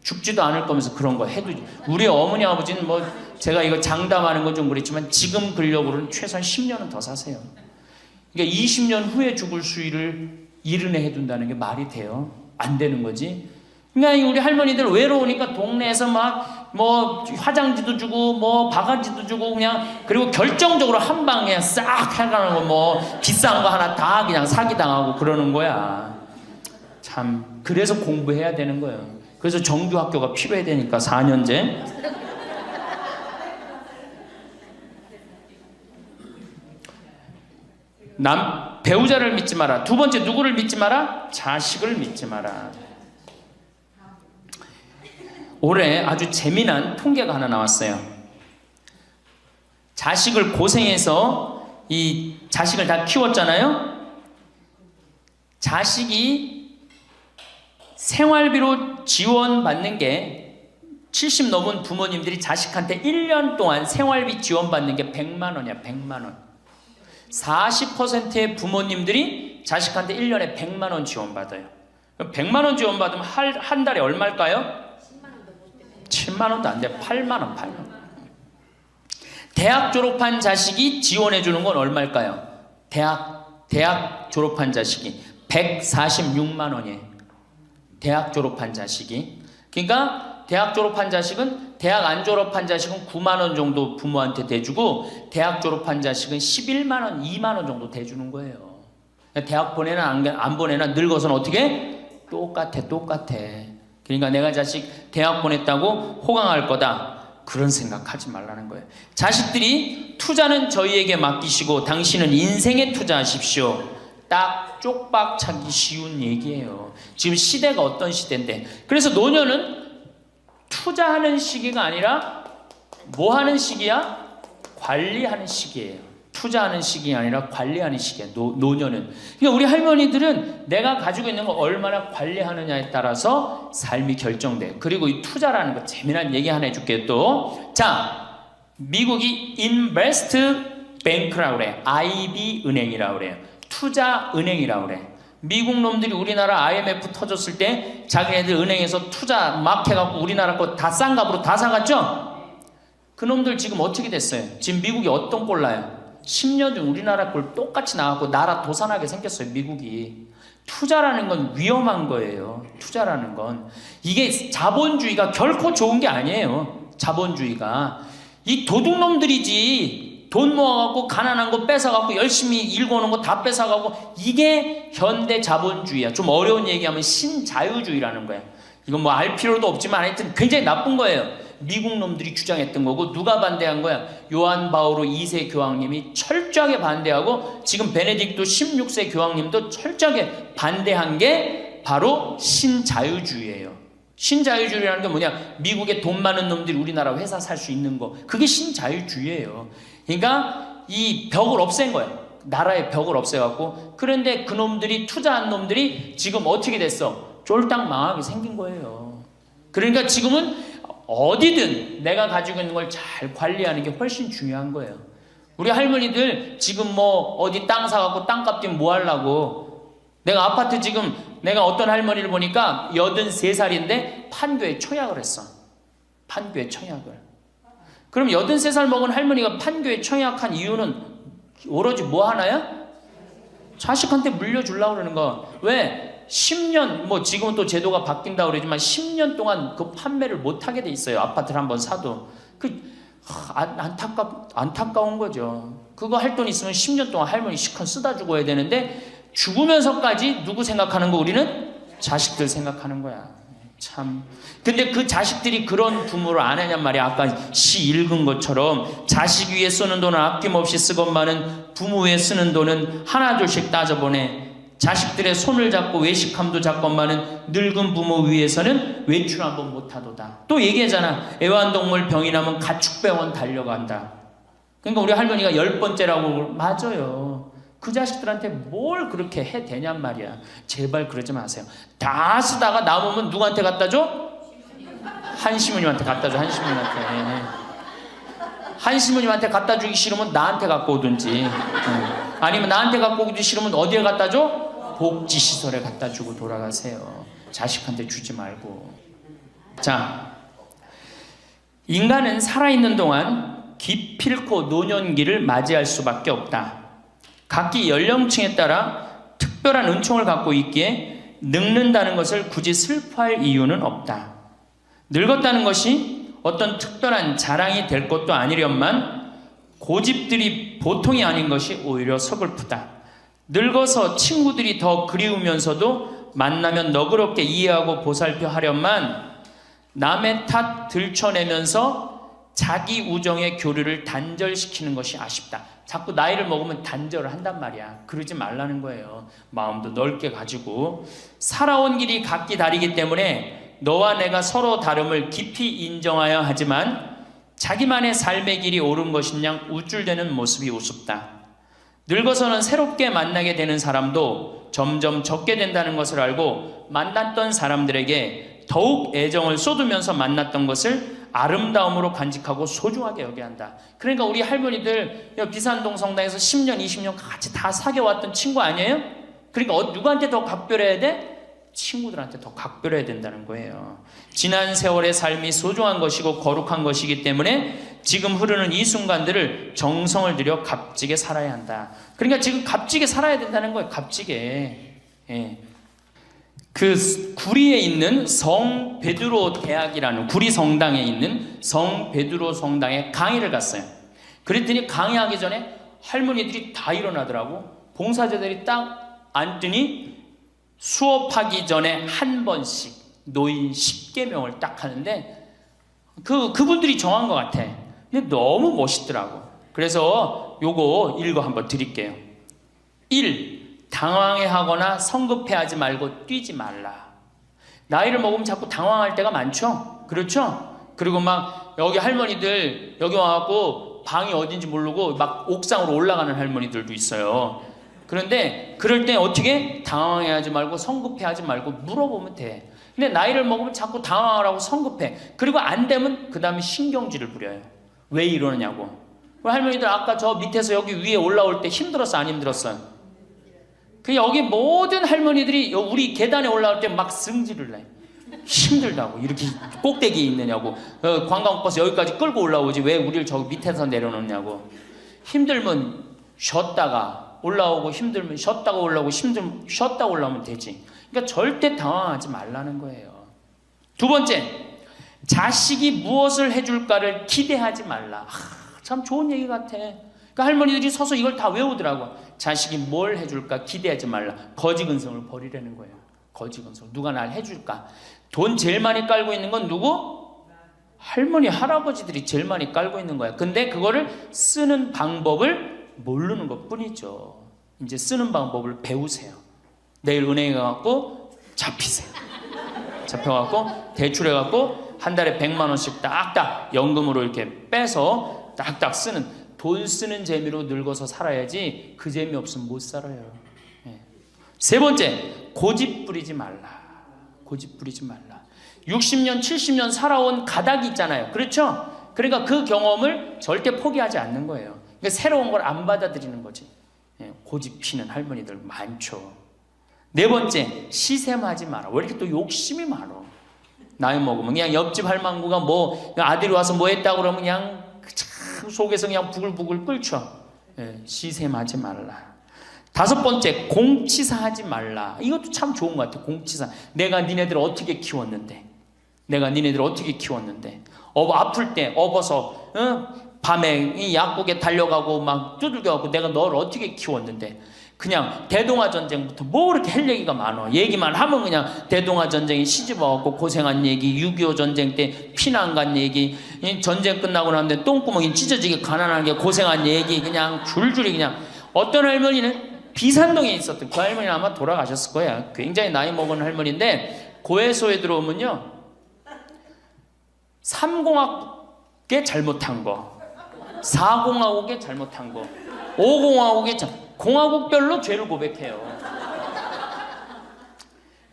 죽지도 않을 거면서 그런 거 해도. 우리 어머니 아버지는 뭐 제가 이거 장담하는 건 좀 그랬지만 지금 근력으로는 최소한 10년은 더 사세요. 그러니까 20년 후에 죽을 수의를 70에 해둔다는 게 말이 돼요? 안 되는 거지. 그러니까 우리 할머니들 외로우니까 동네에서 막 뭐 화장지도 주고 뭐 바가지도 주고 그냥. 그리고 결정적으로 한 방에 싹 해가는 거 뭐 비싼 거 하나 다 그냥 사기당하고 그러는 거야. 참 그래서 공부해야 되는 거예요. 그래서 정규 학교가 필요해야 되니까 4년제. 배우자를 믿지 마라. 두 번째 누구를 믿지 마라? 자식을 믿지 마라. 올해 아주 재미난 통계가 하나 나왔어요. 자식을 고생해서 이 자식을 다 키웠잖아요. 자식이 생활비로 지원받는 게 70 넘은 부모님들이 자식한테 1년 동안 생활비 지원받는 게 100만 원이야. 100만 원. 40%의 부모님들이 자식한테 1년에 100만 원 지원받아요. 100만 원 지원받으면 한 달에 얼마일까요? 7만 원도 안 돼. 8만 원, 8만 원. 대학 졸업한 자식이 지원해 주는 건 얼마일까요? 대학 졸업한 자식이 146만 원이에요. 대학 졸업한 자식이. 그러니까 대학 졸업한 자식은, 대학 안 졸업한 자식은 9만 원 정도 부모한테 대주고, 대학 졸업한 자식은 11만 원, 2만 원 정도 대주는 거예요. 대학 보내나 안 보내나 늙어서는 어떻게? 똑같아. 그러니까 내가 자식 대학 보냈다고 호강할 거다, 그런 생각하지 말라는 거예요. 자식들이 투자는 저희에게 맡기시고 당신은 인생에 투자하십시오. 딱 쪽박 차기 쉬운 얘기예요. 지금 시대가 어떤 시대인데. 그래서 노년은 투자하는 시기가 아니라 뭐 하는 시기야? 관리하는 시기예요. 투자하는 시기가 아니라 관리하는 시기야. 노년은. 그러니까 우리 할머니들은 내가 가지고 있는 걸 얼마나 관리하느냐에 따라서 삶이 결정돼. 그리고 이 투자라는 거 재미난 얘기 하나 해줄게요. 또 자, 미국이 인베스트 뱅크라고 그래. IB 은행이라고 그래요. 투자 은행이라고 그래. 미국 놈들이 우리나라 IMF 터졌을 때 자기네들 은행에서 투자 막 해갖고 우리나라 거 다 싼 값으로 다 사갔죠? 그 놈들 지금 어떻게 됐어요? 지금 미국이 어떤 꼴 나요? 10년 전 우리나라 꼴 똑같이 나왔고 나라 도산하게 생겼어요. 미국이. 투자라는 건 위험한 거예요. 투자라는 건. 이게 자본주의가 결코 좋은 게 아니에요. 자본주의가. 이 도둑놈들이지. 돈 모아갖고 가난한 거 뺏어갖고 열심히 일궈놓은 거 다 뺏어가고, 이게 현대 자본주의야. 좀 어려운 얘기하면 신자유주의라는 거야. 이건 뭐 알 필요도 없지만 하여튼 굉장히 나쁜 거예요. 미국 놈들이 주장했던 거고, 누가 반대한 거야? 요한 바오로 2세 교황님이 철저하게 반대하고, 지금 베네딕토 16세 교황님도 철저하게 반대한 게 바로 신자유주의예요. 신자유주의라는 게 뭐냐? 미국에 돈 많은 놈들이 우리나라 회사 살 수 있는 거. 그게 신자유주의예요. 그러니까 이 벽을 없앤 거예요. 나라의 벽을 없애갖고. 그런데 그 놈들이, 투자한 놈들이 지금 어떻게 됐어? 쫄딱 망하게 생긴 거예요. 그러니까 지금은 어디든 내가 가지고 있는 걸 잘 관리하는 게 훨씬 중요한 거예요. 우리 할머니들 지금 뭐 어디 땅 사갖고 땅값 뛰면 뭐 하려고. 내가 아파트 지금, 내가 어떤 할머니를 보니까 83살인데 판교에 청약을 했어. 판교에 청약을. 그럼 83살 먹은 할머니가 판교에 청약한 이유는 오로지 뭐 하나야? 자식한테 물려주려고 그러는 거. 왜? 10년, 뭐 지금은 또 제도가 바뀐다고 그러지만 10년 동안 그 판매를 못하게 돼 있어요. 아파트를 한번 사도. 안타까운 거죠. 그거 할 돈 있으면 10년 동안 할머니 시컨 쓰다 죽어야 되는데, 죽으면서까지 누구 생각하는 거? 우리는 자식들 생각하는 거야. 참. 근데 그 자식들이 그런 부모를 안 하냔 말이야. 아까 시 읽은 것처럼 자식 위에 쓰는 돈은 아낌없이 쓰건만은 부모 위에 쓰는 돈은 하나둘씩 따져보내. 자식들의 손을 잡고 외식함도 잡건만은 늙은 부모 위해서는 외출 한번 못하도다. 또 얘기하잖아. 애완동물 병이 나면 가축병원 달려간다. 그러니까 우리 할머니가 10번째라고. 맞아요. 그 자식들한테 뭘 그렇게 해 대냔 말이야. 제발 그러지 마세요. 다 쓰다가 남으면 누구한테 갖다 줘? 한시모님한테 갖다 줘. 한시모님한테. 한시모님한테 갖다 주기 싫으면 나한테 갖고 오든지, 아니면 나한테 갖고 오기 싫으면 어디에 갖다 줘? 복지시설에 갖다 주고 돌아가세요. 자식한테 주지 말고. 자, 인간은 살아있는 동안 기필코 노년기를 맞이할 수밖에 없다. 각기 연령층에 따라 특별한 은총을 갖고 있기에 늙는다는 것을 굳이 슬퍼할 이유는 없다. 늙었다는 것이 어떤 특별한 자랑이 될 것도 아니련만 고집들이 보통이 아닌 것이 오히려 서글프다. 늙어서 친구들이 더 그리우면서도 만나면 너그럽게 이해하고 보살펴 하련만 남의 탓 들춰내면서 자기 우정의 교류를 단절시키는 것이 아쉽다. 자꾸 나이를 먹으면 단절을 한단 말이야. 그러지 말라는 거예요. 마음도 넓게 가지고. 살아온 길이 각기 다르기 때문에 너와 내가 서로 다름을 깊이 인정하여 하지만 자기만의 삶의 길이 옳은 것인양 우쭐대는 모습이 우습다. 늙어서는 새롭게 만나게 되는 사람도 점점 적게 된다는 것을 알고 만났던 사람들에게 더욱 애정을 쏟으면서 만났던 것을 아름다움으로 간직하고 소중하게 여겨야 한다. 그러니까 우리 할머니들 비산동 성당에서 10년, 20년 같이 다 사귀어왔던 친구 아니에요? 그러니까 누구한테 더 각별해야 돼? 친구들한테 더 각별해야 된다는 거예요. 지난 세월의 삶이 소중한 것이고 거룩한 것이기 때문에 지금 흐르는 이 순간들을 정성을 들여 값지게 살아야 한다. 그러니까 지금 값지게 살아야 된다는 거예요. 값지게. 예. 그 구리에 있는 성 베드로 대학이라는 구리 성당에 있는 성 베드로 성당에 강의를 갔어요. 그랬더니 강의하기 전에 할머니들이 다 일어나더라고. 봉사자들이 딱 앉더니 수업하기 전에 한 번씩 노인 10계명을 딱 하는데 그분들이 정한 것 같아. 근데 너무 멋있더라고. 그래서 요거 읽어 한번 드릴게요. 1. 당황해하거나 성급해하지 말고 뛰지 말라. 나이를 먹으면 자꾸 당황할 때가 많죠. 그렇죠? 그리고 막 여기 할머니들 여기 와갖고 방이 어딘지 모르고 막 옥상으로 올라가는 할머니들도 있어요. 그런데 그럴 때 어떻게 당황해하지 말고 성급해하지 말고 물어보면 돼. 근데 나이를 먹으면 자꾸 당황을 하고 성급해. 그리고 안 되면 그 다음에 신경질을 부려요. 왜 이러느냐고. 할머니들 아까 저 밑에서 여기 위에 올라올 때 힘들었어 안 힘들었어요? 그 여기 모든 할머니들이 우리 계단에 올라올 때 막 승질을 내. 힘들다고 이렇게 꼭대기에 있느냐고. 관광버스 여기까지 끌고 올라오지 왜 우리를 저기 밑에서 내려놓냐고. 힘들면 쉬었다가 올라오고 힘들면 쉬었다가 올라오고 쉬었다가 올라오면 되지. 그러니까 절대 당황하지 말라는 거예요. 두 번째, 자식이 무엇을 해줄까를 기대하지 말라. 참 좋은 얘기 같아. 그러니까 할머니들이 서서 이걸 다 외우더라고. 자식이 뭘 해줄까 기대하지 말라. 거지근성을 버리라는 거예요. 거지근성. 누가 날 해줄까. 돈 제일 많이 깔고 있는 건 누구? 할머니 할아버지들이 제일 많이 깔고 있는 거야. 근데 그거를 쓰는 방법을 모르는 것 뿐이죠. 이제 쓰는 방법을 배우세요. 내일 은행에 가갖고 잡히세요. 잡혀갖고 대출해갖고 한 달에 100만 원씩 딱딱 연금으로 이렇게 빼서 딱딱 쓰는, 돈 쓰는 재미로 늙어서 살아야지 그 재미 없으면 못 살아요. 예. 세 번째, 고집 부리지 말라. 고집 부리지 말라. 60년 70년 살아온 가닥이 있잖아요. 그렇죠? 그러니까 그 경험을 절대 포기하지 않는 거예요. 그러니까 새로운 걸 안 받아들이는 거지. 고집 피는 할머니들 많죠. 네 번째, 시샘하지 마라. 왜 이렇게 또 욕심이 많어? 나이 먹으면 그냥 옆집 할망구가 뭐 아들이 와서 뭐 했다고 그러면 그냥 속에서 그냥 부글부글 끓죠. 시샘하지 말라. 다섯 번째, 공치사하지 말라. 이것도 참 좋은 것 같아. 공치사. 내가 니네들 어떻게 키웠는데? 내가 니네들 어떻게 키웠는데? 아플 때 업어서 밤에 이 약국에 달려가고 막 두들겨갖고 내가 너를 어떻게 키웠는데. 그냥 대동아 전쟁부터 뭐 이렇게 할 얘기가 많아. 얘기만 하면 그냥 대동아 전쟁에 시집와갖고 고생한 얘기, 6.25 전쟁 때 피난 간 얘기, 전쟁 끝나고 나는데 똥구멍이 찢어지게 가난하게 고생한 얘기, 그냥 줄줄이 그냥. 어떤 할머니는 비산동에 있었던 그 할머니는 아마 돌아가셨을 거야. 굉장히 나이 먹은 할머니인데 고해소에 들어오면요 3공학에 잘못한 거, 4공화국에 잘못한 거, 5공화국에 공화국별로 죄를 고백해요.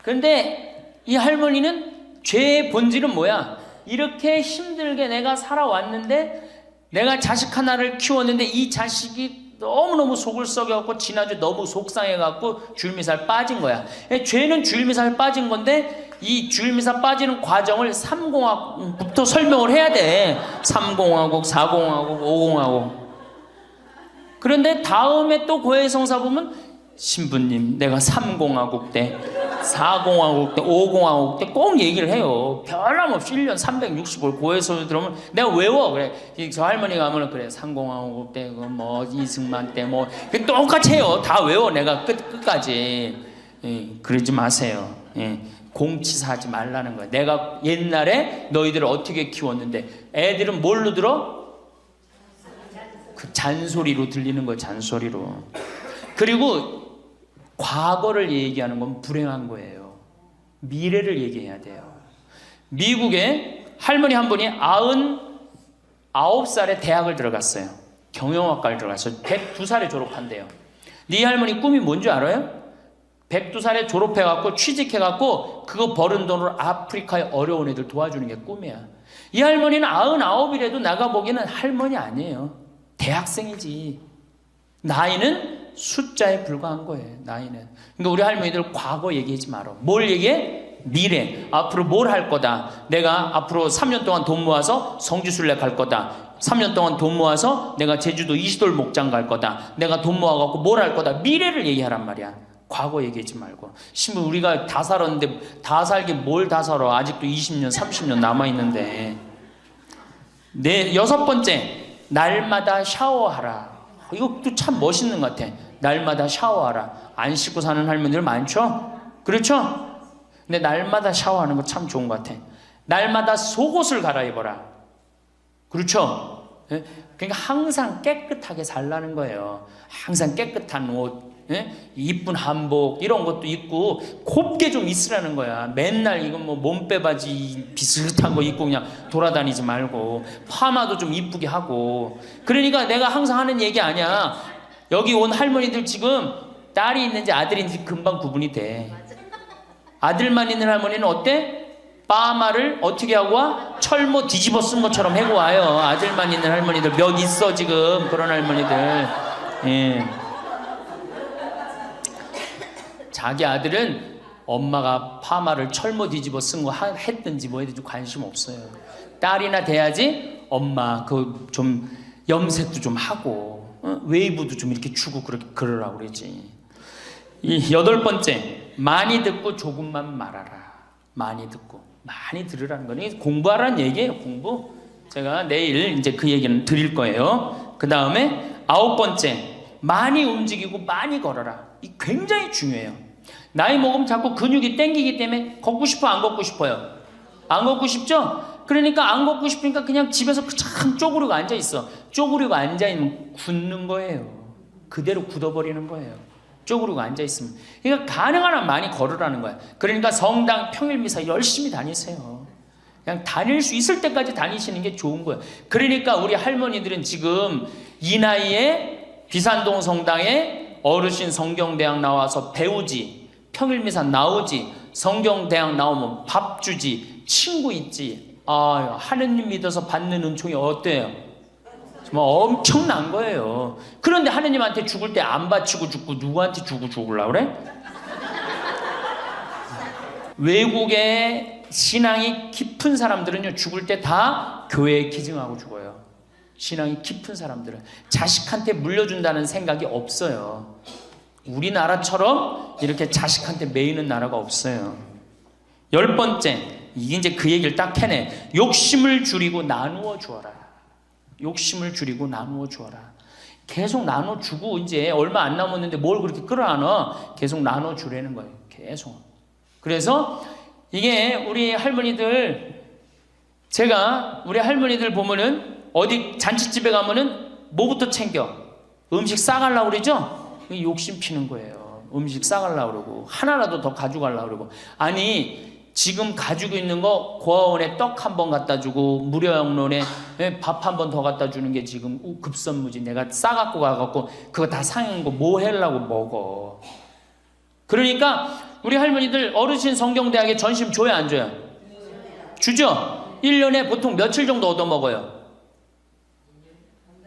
그런데 이 할머니는 죄의 본질은 뭐야? 이렇게 힘들게 내가 살아왔는데, 내가 자식 하나를 키웠는데 이 자식이 너무너무 속을 썩여갖고 지난주에 너무 속상해갖고 줄미살 빠진 거야. 죄는 줄미살 빠진 건데 이 줄미살 빠지는 과정을 3공화국부터 설명을 해야 돼. 3공화국, 4공화국, 5공화국. 그런데 다음에 또 고해성사 보면 신부님 내가 3공화국 때, 4공화국 때, 5공화국 때 꼭 얘기를 해요. 변함없이 1년 365일 고해성사 들어오면 내가 외워. 그래. 저 할머니가 하면 그래 3공화국 때 뭐 이승만 때 뭐 똑같이 해요. 다 외워 내가 끝까지. 그러지 마세요. 공치사하지 말라는 거야. 내가 옛날에 너희들을 어떻게 키웠는데. 애들은 뭘로 들어? 그 잔소리로 들리는 거예요. 잔소리로. 그리고 과거를 얘기하는 건 불행한 거예요. 미래를 얘기해야 돼요. 미국에 할머니 한 분이 99살에 대학을 들어갔어요. 경영학과를 들어갔어요. 102살에 졸업한대요. 네 할머니 꿈이 뭔지 알아요? 102살에 졸업해갖고 취직해갖고 그거 버는 돈으로 아프리카의 어려운 애들 도와주는 게 꿈이야. 이 할머니는 99이라도 나가보기에는 할머니 아니에요. 대학생이지. 나이는 숫자에 불과한 거예요. 나이는. 그러니까 우리 할머니들 과거 얘기하지 말아. 뭘 얘기해? 미래. 앞으로 뭘 할 거다. 내가 앞으로 3년 동안 돈 모아서 성지순례 갈 거다. 3년 동안 돈 모아서 내가 제주도 이시돌 목장 갈 거다. 내가 돈 모아갖고 뭘 할 거다. 미래를 얘기하란 말이야. 과거 얘기하지 말고. 심지어 우리가 다 살았는데 다 살게 뭘 다 살아. 아직도 20년, 30년 남아있는데. 여섯 번째, 날마다 샤워하라. 이것도 참 멋있는 것 같아. 날마다 샤워하라. 안 씻고 사는 할머니들 많죠? 그렇죠? 근데 날마다 샤워하는 거 참 좋은 것 같아. 날마다 속옷을 갈아입어라. 그렇죠? 그러니까 항상 깨끗하게 살라는 거예요. 항상 깨끗한 옷, 이쁜 한복 이런 것도 입고 곱게 좀 있으라는 거야. 맨날 이건 뭐 몸빼바지 비슷한 거 입고 그냥 돌아다니지 말고 파마도 좀 이쁘게 하고. 그러니까 내가 항상 하는 얘기 아니야. 여기 온 할머니들 지금 딸이 있는지 아들이 있는지 금방 구분이 돼. 아들만 있는 할머니는 어때? 파마를 어떻게 하고 와? 철모 뒤집어 쓴 것처럼 해고 와요. 아들만 있는 할머니들 몇 있어 지금 그런 할머니들. 예. 자기 아들은 엄마가 파마를 철모 뒤집어 쓴 거 했든지 뭐 했든지 관심 없어요. 딸이나 돼야지 엄마 그 좀 염색도 좀 하고 웨이브도 좀 이렇게 주고 그러라고 그러지. 이 여덟 번째, 많이 듣고 조금만 말하라. 많이 듣고 많이 들으라는 거는 공부하라는 얘기예요. 공부. 제가 내일 이제 그 얘기는 드릴 거예요. 그 다음에 아홉 번째, 많이 움직이고 많이 걸어라. 이 굉장히 중요해요. 나이 먹으면 자꾸 근육이 땡기기 때문에 걷고 싶어 안 걷고 싶어요? 안 걷고 싶죠? 그러니까 안 걷고 싶으니까 그냥 집에서 참 쪼그리고 앉아있어. 쪼그리고 앉아있으면 굳는 거예요. 그대로 굳어버리는 거예요. 쪼그리고 앉아있으면. 그러니까 가능한 한 많이 걸으라는 거야. 그러니까 성당 평일미사 열심히 다니세요. 그냥 다닐 수 있을 때까지 다니시는 게 좋은 거예요. 그러니까 우리 할머니들은 지금 이 나이에 비산동 성당에 어르신 성경대학 나와서 배우지, 평일미사 나오지, 성경대학 나오면 밥 주지, 친구 있지. 아, 하느님 믿어서 받는 은총이 어때요? 정말 엄청난 거예요. 그런데 하느님한테 죽을 때 안 바치고 죽고 누구한테 주고 죽으려고 그래? 외국의 신앙이 깊은 사람들은요, 죽을 때 다 교회에 기증하고 죽어요. 신앙이 깊은 사람들은 자식한테 물려준다는 생각이 없어요. 우리나라처럼 이렇게 자식한테 매이는 나라가 없어요. 열 번째, 이게 이제 그 얘기를 딱 해내. 욕심을 줄이고 나누어 주어라. 욕심을 줄이고 나누어 주어라. 계속 나눠 주고 이제 얼마 안 남았는데 뭘 그렇게 끌어안아? 계속 나눠 주라는 거예요. 계속. 그래서 이게 우리 할머니들, 제가 우리 할머니들 보면은 어디 잔치집에 가면은 뭐부터 챙겨? 음식 싸가려고 그러죠? 욕심 피는 거예요. 음식 싸가려고 그러고 하나라도 더 가져가려고 그러고. 아니 지금 가지고 있는 거 고아원에 떡 한 번 갖다 주고 무료양론에 밥 한 번 더 갖다 주는 게 지금 급선무지. 내가 싸갖고 가갖고 그거 다 상한 거 뭐 하려고 먹어. 그러니까 우리 할머니들 어르신 성경대학에 전심 줘야 안 줘요? 주죠? 1년에 보통 며칠 정도 얻어먹어요?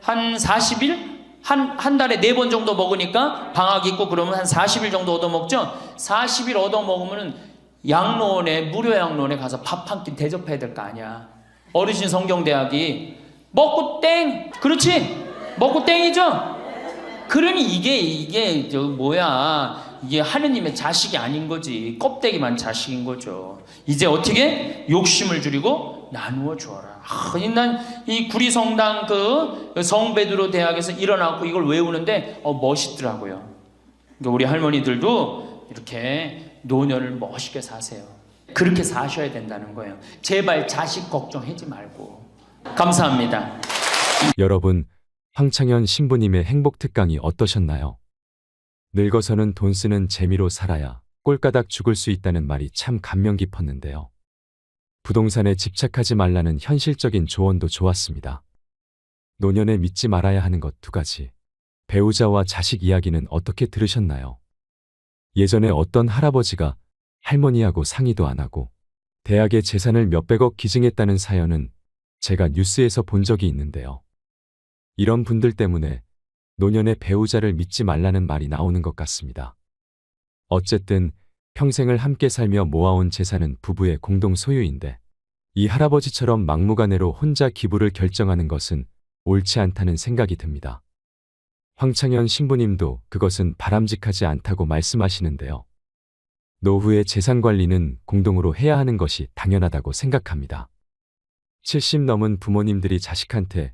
한 40일? 한 달에 4번 정도 먹으니까 방학 있고 그러면 한 40일 정도 얻어먹죠? 40일 얻어먹으면 양로원에, 무료 양로원에 가서 밥 한 끼 대접해야 될 거 아니야. 어르신 성경대학이 먹고 땡! 그렇지? 먹고 땡이죠? 그러니 이게 이게 하느님의 자식이 아닌 거지. 껍데기만 자식인 거죠. 이제 어떻게? 욕심을 줄이고 나누어 주어라. 난 이 구리성당 그 성베드로 대학에서 일어나고 이걸 외우는데 멋있더라고요. 그러니까 우리 할머니들도 이렇게 노년을 멋있게 사세요. 그렇게 사셔야 된다는 거예요. 제발 자식 걱정하지 말고. 감사합니다. 여러분, 황창현 신부님의 행복 특강이 어떠셨나요? 늙어서는 돈 쓰는 재미로 살아야 꼴가닥 죽을 수 있다는 말이 참 감명 깊었는데요. 부동산에 집착하지 말라는 현실적인 조언도 좋았습니다. 노년에 믿지 말아야 하는 것 2가지. 배우자와 자식 이야기는 어떻게 들으셨나요? 예전에 어떤 할아버지가 할머니하고 상의도 안 하고 대학에 재산을 몇백억 기증했다는 사연은 제가 뉴스에서 본 적이 있는데요. 이런 분들 때문에 노년에 배우자를 믿지 말라는 말이 나오는 것 같습니다. 어쨌든 평생을 함께 살며 모아온 재산은 부부의 공동 소유인데 이 할아버지처럼 막무가내로 혼자 기부를 결정하는 것은 옳지 않다는 생각이 듭니다. 황창현 신부님도 그것은 바람직하지 않다고 말씀하시는데요. 노후의 재산 관리는 공동으로 해야 하는 것이 당연하다고 생각합니다. 70 넘은 부모님들이 자식한테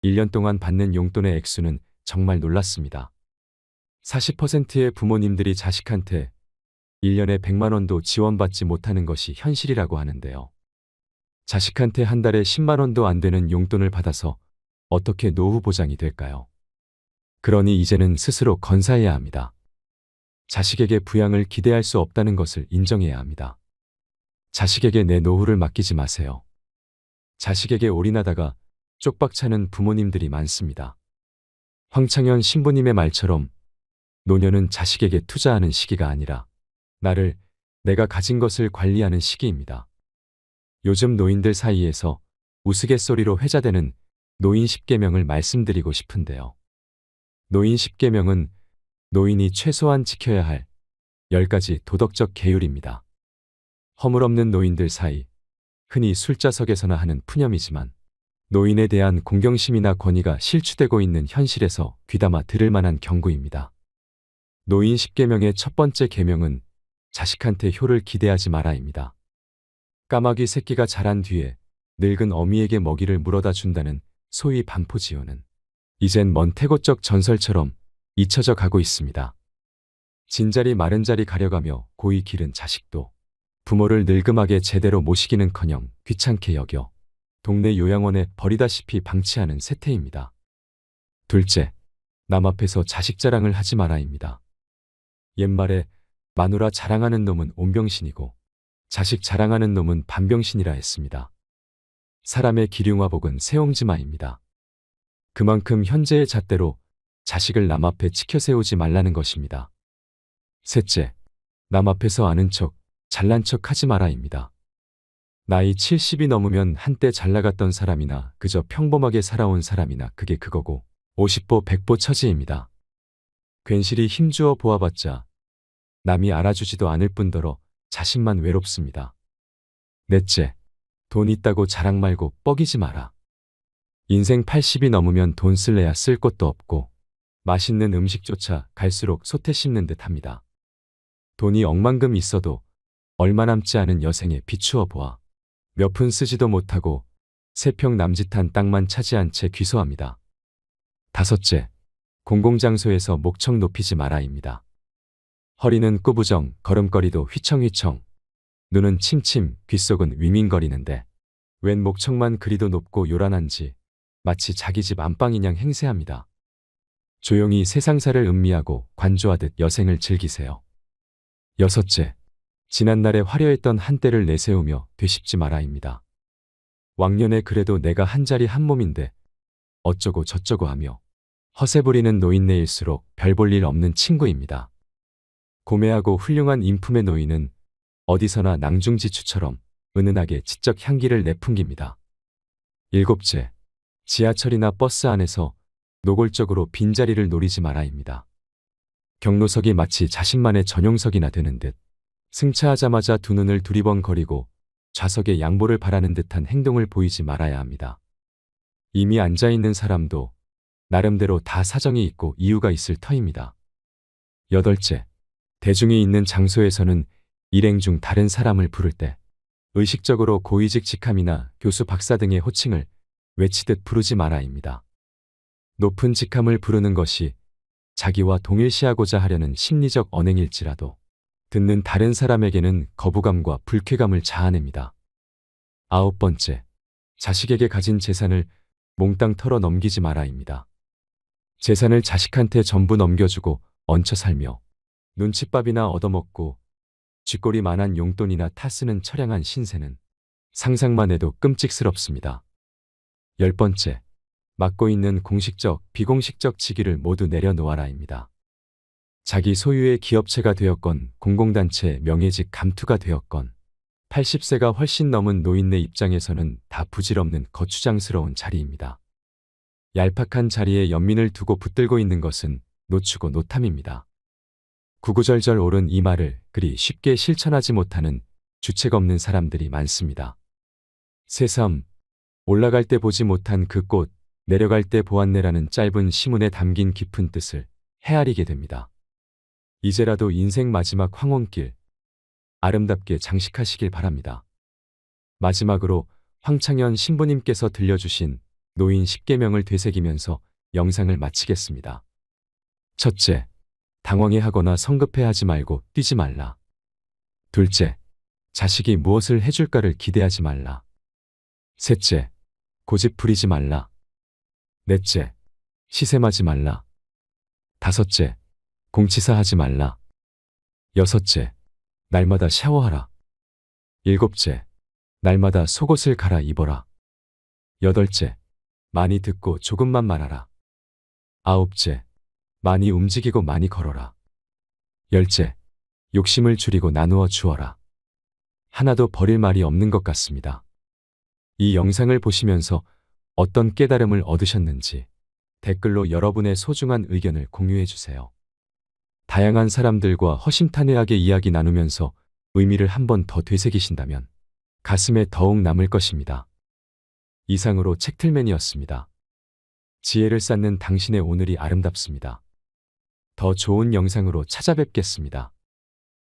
1년 동안 받는 용돈의 액수는 정말 놀랐습니다. 40%의 부모님들이 자식한테 1년에 100만 원도 지원받지 못하는 것이 현실이라고 하는데요. 자식한테 한 달에 10만 원도 안 되는 용돈을 받아서 어떻게 노후 보장이 될까요? 그러니 이제는 스스로 건사해야 합니다. 자식에게 부양을 기대할 수 없다는 것을 인정해야 합니다. 자식에게 내 노후를 맡기지 마세요. 자식에게 올인하다가 쪽박 차는 부모님들이 많습니다. 황창현 신부님의 말처럼 노년은 자식에게 투자하는 시기가 아니라 내가 가진 것을 관리하는 시기입니다. 요즘 노인들 사이에서 우스갯소리로 회자되는 노인 10계명을 말씀드리고 싶은데요. 노인 10계명은 노인이 최소한 지켜야 할 10가지 도덕적 계율입니다. 허물없는 노인들 사이, 흔히 술자석에서나 하는 푸념이지만 노인에 대한 공경심이나 권위가 실추되고 있는 현실에서 귀담아 들을 만한 경고입니다. 노인 10계명의 첫 번째 계명은 자식한테 효를 기대하지 마라입니다. 까마귀 새끼가 자란 뒤에 늙은 어미에게 먹이를 물어다 준다는 소위 반포지효는 이젠 먼 태고적 전설처럼 잊혀져 가고 있습니다. 진자리 마른 자리 가려가며 고이 기른 자식도 부모를 늙음하게 제대로 모시기는커녕 귀찮게 여겨 동네 요양원에 버리다시피 방치하는 세태입니다. 둘째, 남 앞에서 자식 자랑을 하지 마라입니다. 옛말에 마누라 자랑하는 놈은 온병신이고 자식 자랑하는 놈은 반병신이라 했습니다. 사람의 기륭화복은 새옹지마입니다. 그만큼 현재의 잣대로 자식을 남 앞에 치켜 세우지 말라는 것입니다. 셋째, 남 앞에서 아는 척, 잘난 척 하지 마라입니다. 나이 70이 넘으면 한때 잘 나갔던 사람이나 그저 평범하게 살아온 사람이나 그게 그거고 50보 100보 처지입니다. 괜시리 힘주어 보아봤자 남이 알아주지도 않을 뿐더러 자신만 외롭습니다. 넷째, 돈 있다고 자랑 말고 뻐기지 마라. 인생 80이 넘으면 돈 쓸래야 쓸 곳도 없고 맛있는 음식조차 갈수록 솥에 씹는 듯 합니다. 돈이 억만금 있어도 얼마 남지 않은 여생에 비추어 보아 몇 푼 쓰지도 못하고 3평 남짓한 땅만 차지한 채 귀소합니다. 다섯째, 공공장소에서 목청 높이지 마라입니다. 허리는 꾸부정, 걸음걸이도 휘청휘청, 눈은 침침, 귓속은 위민거리는데 웬 목청만 그리도 높고 요란한지 마치 자기 집 안방이냥 행세합니다. 조용히 세상사를 음미하고 관조하듯 여생을 즐기세요. 여섯째, 지난날에 화려했던 한때를 내세우며 되씹지 마라입니다. 왕년에 그래도 내가 한 자리 한 몸인데 어쩌고 저쩌고 하며 허세 부리는 노인네일수록 별 볼 일 없는 친구입니다. 고매하고 훌륭한 인품의 노인은 어디서나 낭중지추처럼 은은하게 지적 향기를 내풍깁니다. 일곱째, 지하철이나 버스 안에서 노골적으로 빈자리를 노리지 마라입니다. 경로석이 마치 자신만의 전용석이나 되는 듯 승차하자마자 두 눈을 두리번거리고 좌석에 양보를 바라는 듯한 행동을 보이지 말아야 합니다. 이미 앉아있는 사람도 나름대로 다 사정이 있고 이유가 있을 터입니다. 여덟째, 대중이 있는 장소에서는 일행 중 다른 사람을 부를 때 의식적으로 고위직 직함이나 교수 박사 등의 호칭을 외치듯 부르지 마라입니다. 높은 직함을 부르는 것이 자기와 동일시하고자 하려는 심리적 언행일지라도 듣는 다른 사람에게는 거부감과 불쾌감을 자아냅니다. 아홉 번째, 자식에게 가진 재산을 몽땅 털어 넘기지 마라입니다. 재산을 자식한테 전부 넘겨주고 얹혀 살며 눈칫밥이나 얻어먹고 쥐꼬리만한 용돈이나 타쓰는 처량한 신세는 상상만 해도 끔찍스럽습니다. 10번째, 맡고 있는 공식적, 비공식적 직위를 모두 내려놓아라입니다. 자기 소유의 기업체가 되었건 공공단체 명예직 감투가 되었건 80세가 훨씬 넘은 노인네 입장에서는 다 부질없는 거추장스러운 자리입니다. 얄팍한 자리에 연민을 두고 붙들고 있는 것은 노추고 노탐입니다. 구구절절 옳은 이 말을 그리 쉽게 실천하지 못하는 주책 없는 사람들이 많습니다. 새삼, 올라갈 때 보지 못한 그 꽃, 내려갈 때 보았네라는 짧은 시문에 담긴 깊은 뜻을 헤아리게 됩니다. 이제라도 인생 마지막 황혼길, 아름답게 장식하시길 바랍니다. 마지막으로 황창현 신부님께서 들려주신 노인 10계명을 되새기면서 영상을 마치겠습니다. 첫째, 당황해하거나 성급해하지 말고 뛰지 말라. 둘째, 자식이 무엇을 해줄까를 기대하지 말라. 셋째, 고집 부리지 말라. 넷째, 시샘하지 말라. 다섯째, 공치사하지 말라. 여섯째, 날마다 샤워하라. 일곱째, 날마다 속옷을 갈아 입어라. 여덟째, 많이 듣고 조금만 말하라. 아홉째, 많이 움직이고 많이 걸어라. 열째, 욕심을 줄이고 나누어 주어라. 하나도 버릴 말이 없는 것 같습니다. 이 영상을 보시면서 어떤 깨달음을 얻으셨는지 댓글로 여러분의 소중한 의견을 공유해 주세요. 다양한 사람들과 허심탄회하게 이야기 나누면서 의미를 한 번 더 되새기신다면 가슴에 더욱 남을 것입니다. 이상으로 책틀맨이었습니다. 지혜를 쌓는 당신의 오늘이 아름답습니다. 더 좋은 영상으로 찾아뵙겠습니다.